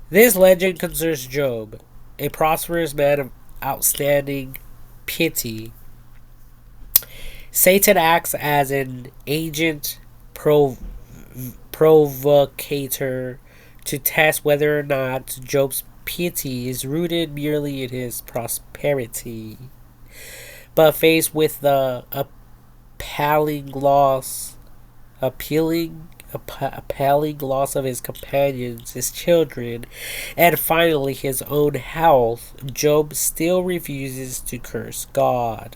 this legend concerns Job, a prosperous man of outstanding piety. Satan acts as an agent provocator to test whether or not Job's piety is rooted merely in his prosperity. But faced with the appalling loss of his companions, his children, and finally his own health, Job still refuses to curse God.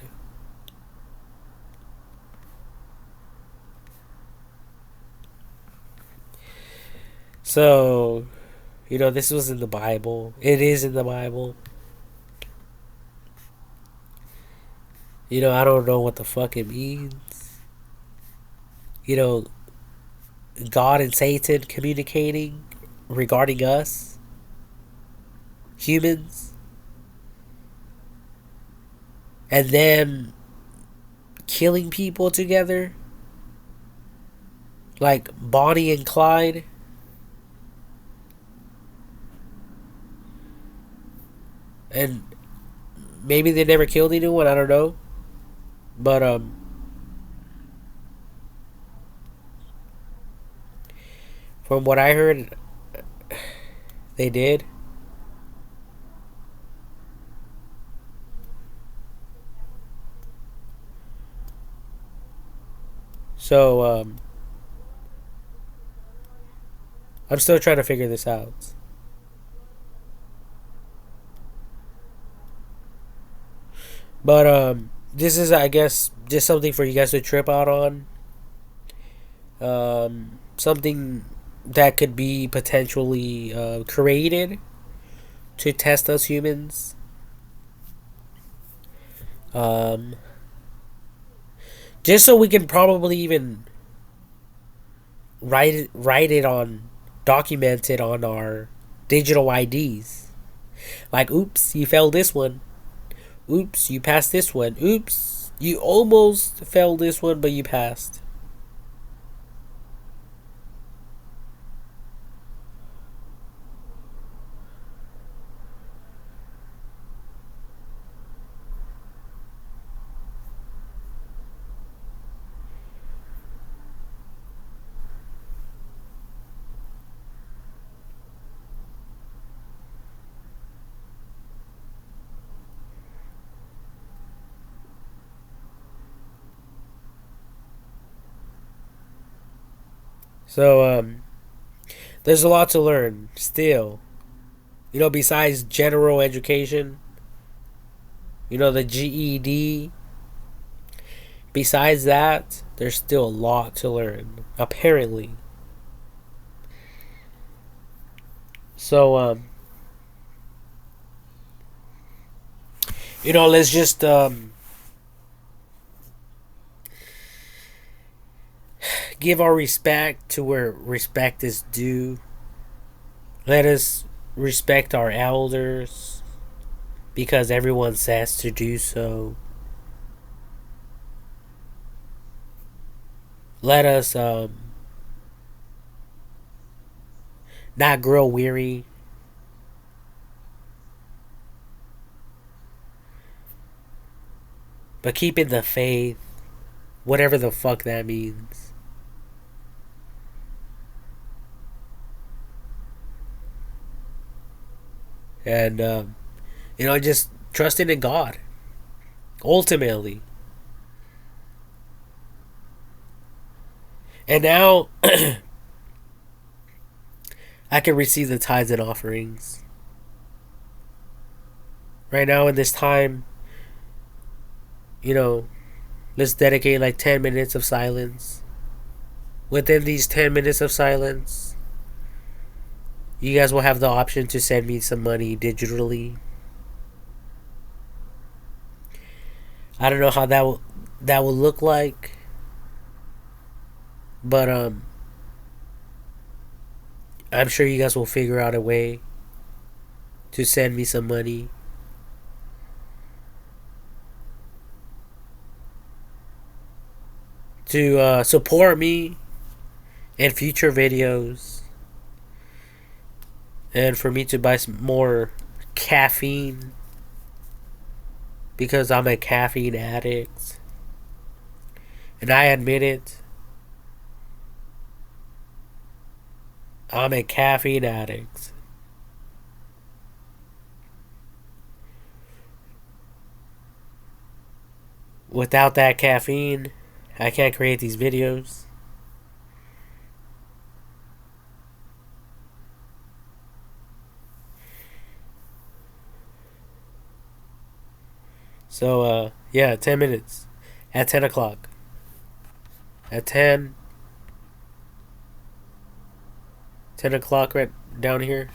So, this was in the Bible. It is in the Bible. I don't know what the fuck it means. God and Satan communicating regarding us, humans, and them killing people together, like Bonnie and Clyde. And maybe they never killed anyone, I don't know. But from what I heard, they did. So I'm still trying to figure this out. But this is, I guess, just something for you guys to trip out on. Something that could be potentially created to test us humans. Just so we can probably even write it on, document it on our digital IDs. Like, oops, you failed this one. Oops, you passed this one. Oops, you almost failed this one, but you passed. So, there's a lot to learn still. Besides general education, the GED. Besides that, there's still a lot to learn, apparently. So let's just give our respect to where respect is due. Let us respect our elders because everyone says to do so. Let us not grow weary. But keeping the faith, whatever the fuck that means. And, just trusting in God. Ultimately. And now, I can receive the tithes and offerings. Right now, in this time, you know, let's dedicate like 10 minutes of silence. Within these 10 minutes of silence, you guys will have the option to send me some money digitally. I don't know how that will look like, but I'm sure you guys will figure out a way to send me some money to support me in future videos and for me to buy some more caffeine because I'm a caffeine addict and I admit it. I'm a caffeine addict. Without that caffeine, I can't create these videos. So, yeah, 10 minutes. At 10 o'clock. At 10 o'clock right down here.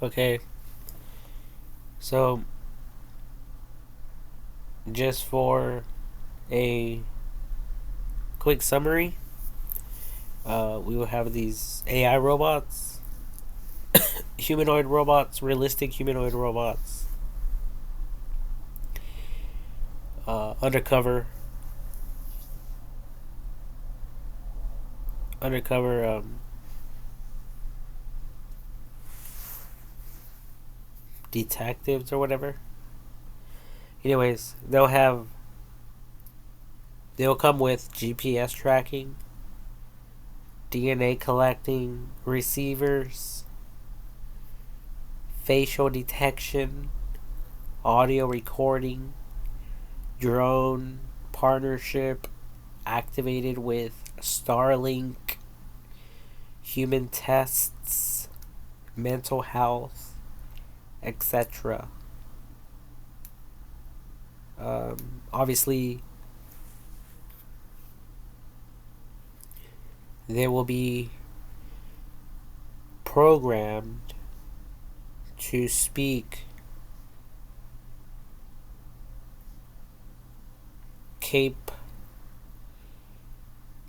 Okay, so just for a quick summary, we will have these AI robots, humanoid robots, realistic humanoid robots, undercover, undercover detectives or whatever. Anyways, they'll come with GPS tracking, DNA collecting, receivers, facial detection, audio recording, drone partnership activated with STARLINK, human tests, mental health, etc. Obviously, they will be programmed to speak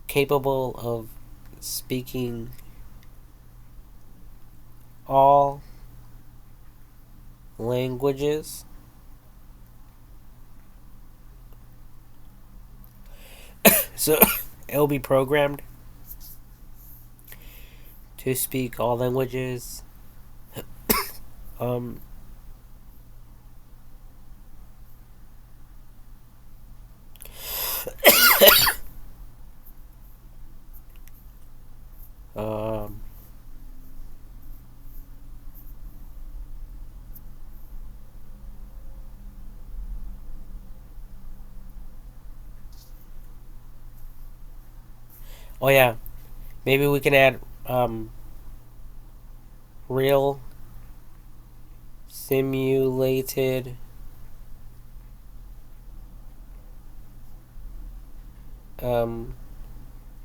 capable of speaking all languages. So it'll be programmed to speak all languages. Um, um, oh yeah, maybe we can add real simulated um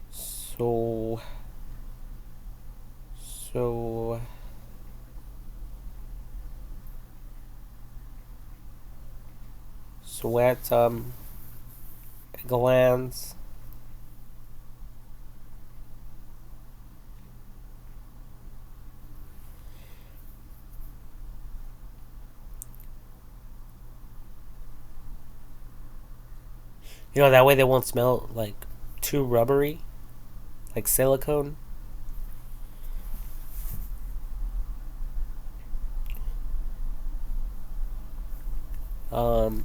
so so sweat glands. You know, that way they won't smell like too rubbery, like silicone. Um,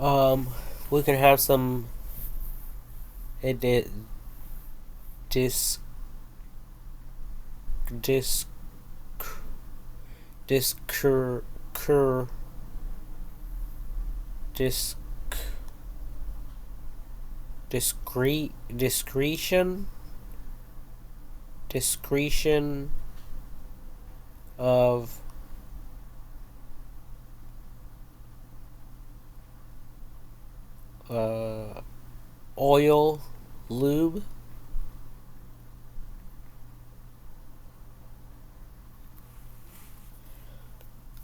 um, we can have some edit disc disc discur cur disc discretion of uh, oil lube.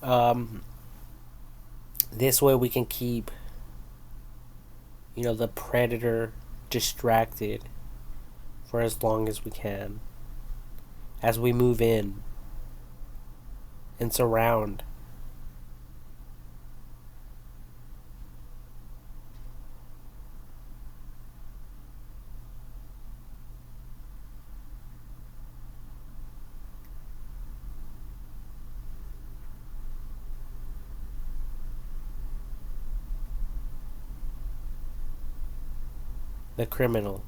Um, this way we can keep, the predator distracted for as long as we can as we move in and surround. The criminal.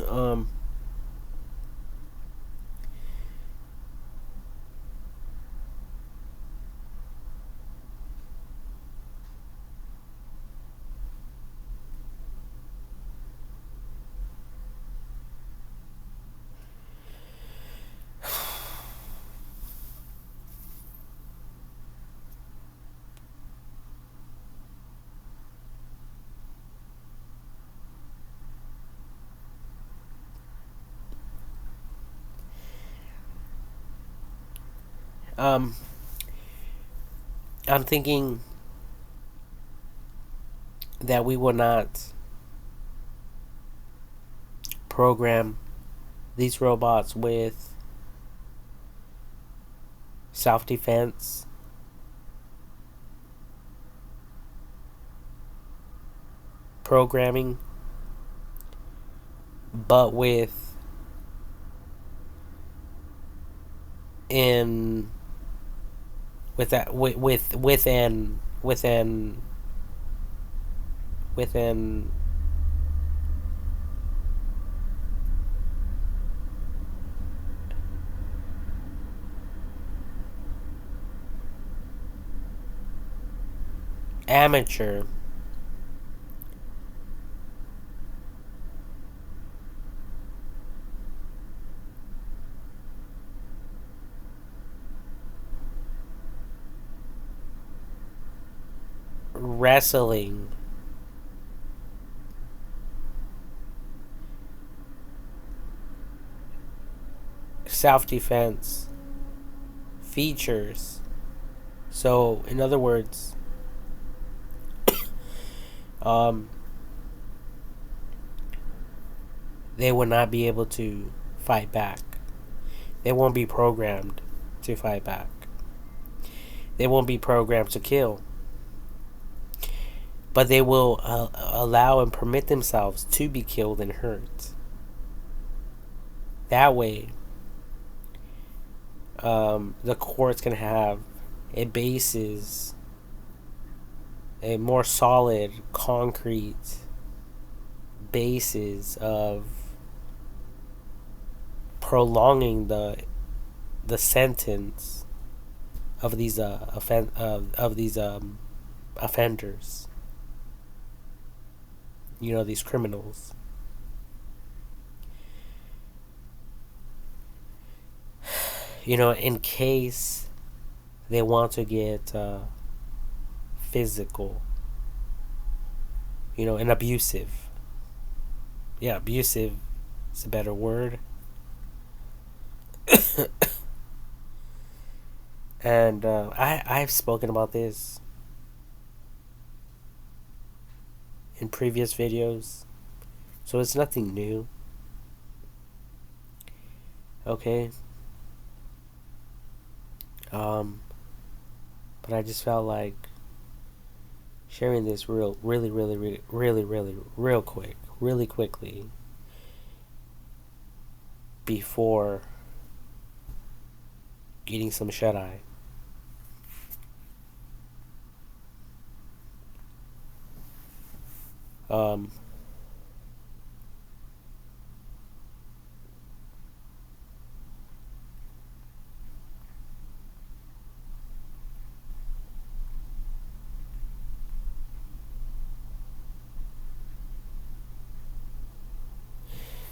um, um, I'm thinking that we will not program these robots with self defense, programming, but in with that within amateur wrestling self defense features. So, in other words, um, they will not be able to fight back. They won't be programmed to fight back. They won't be programmed to kill. But they will allow and permit themselves to be killed and hurt. That way, the courts can have a basis, a more solid, concrete basis of prolonging the sentence of these offenders. You know, these criminals. You know, in case they want to get physical, you know, and abusive. Yeah, abusive is a better word. And I've spoken about this in previous videos, so it's nothing new. Okay. But I just felt like sharing this really quickly before getting some shut eye. Um,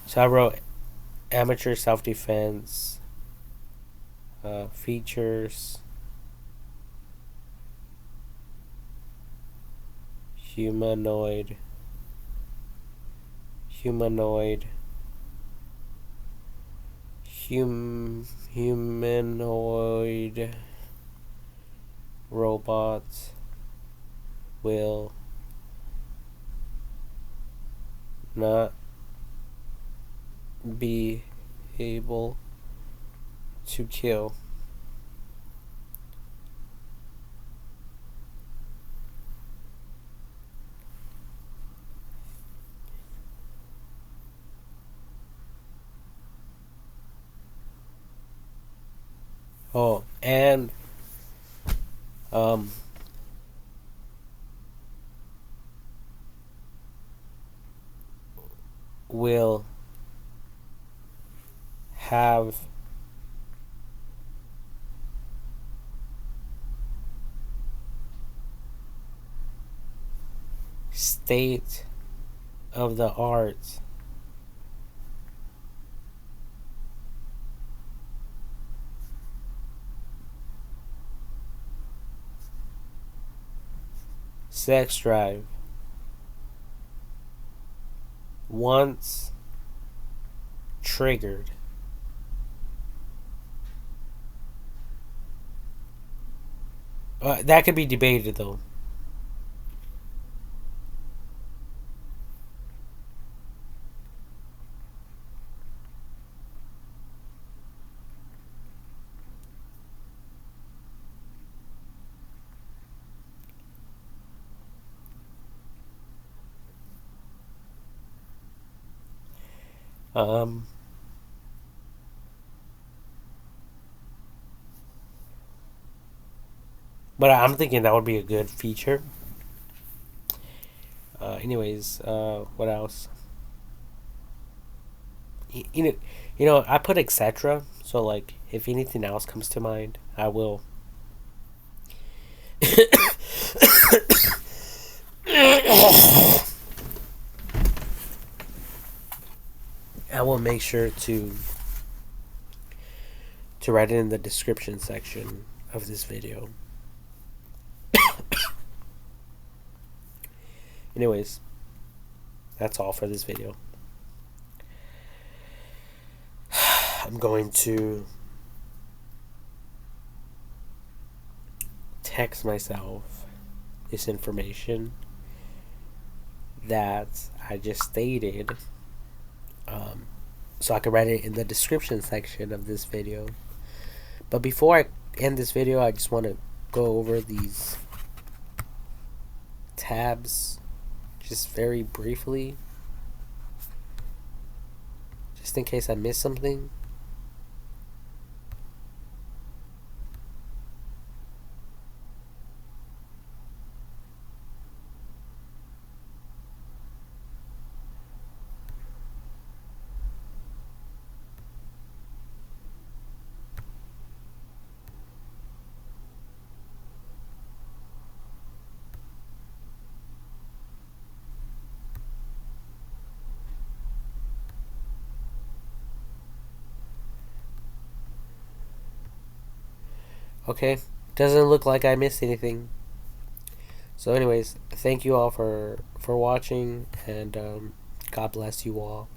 so I wrote amateur self defense features, humanoid, humanoid, humanoid robots will not be able to kill. Oh, and um, will have state of the art sex drive once triggered. That could be debated though. Um, but I'm thinking that would be a good feature. Anyways, what else? You know, I put etc. So like, if anything else comes to mind, I will. I will make sure to write it in the description section of this video. Anyways, that's all for this video. I'm going to text myself this information that I just stated, so I can write it in the description section of this video. But before I end this video, I just want to go over these tabs just very briefly, just in case I missed something. Okay, doesn't look like I missed anything. So anyways, thank you all for watching, and God bless you all.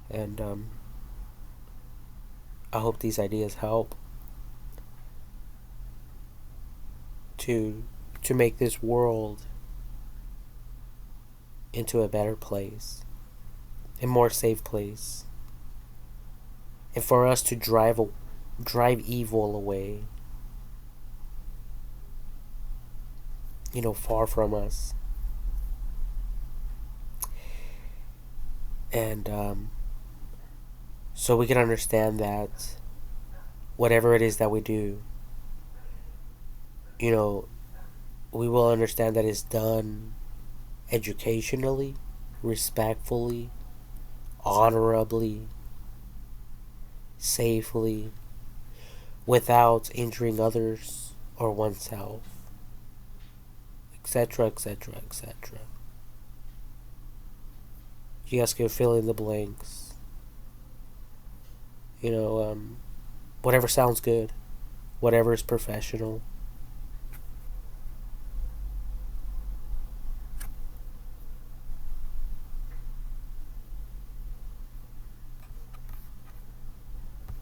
And I hope these ideas help to make this world into a better place, a more safe place, and for us to drive evil away, far from us. And so we can understand that whatever it is that we do, we will understand that it's done educationally, respectfully, honorably, safely, without injuring others or oneself, etc., etc., etc. You guys can fill in the blanks. Whatever sounds good, whatever is professional.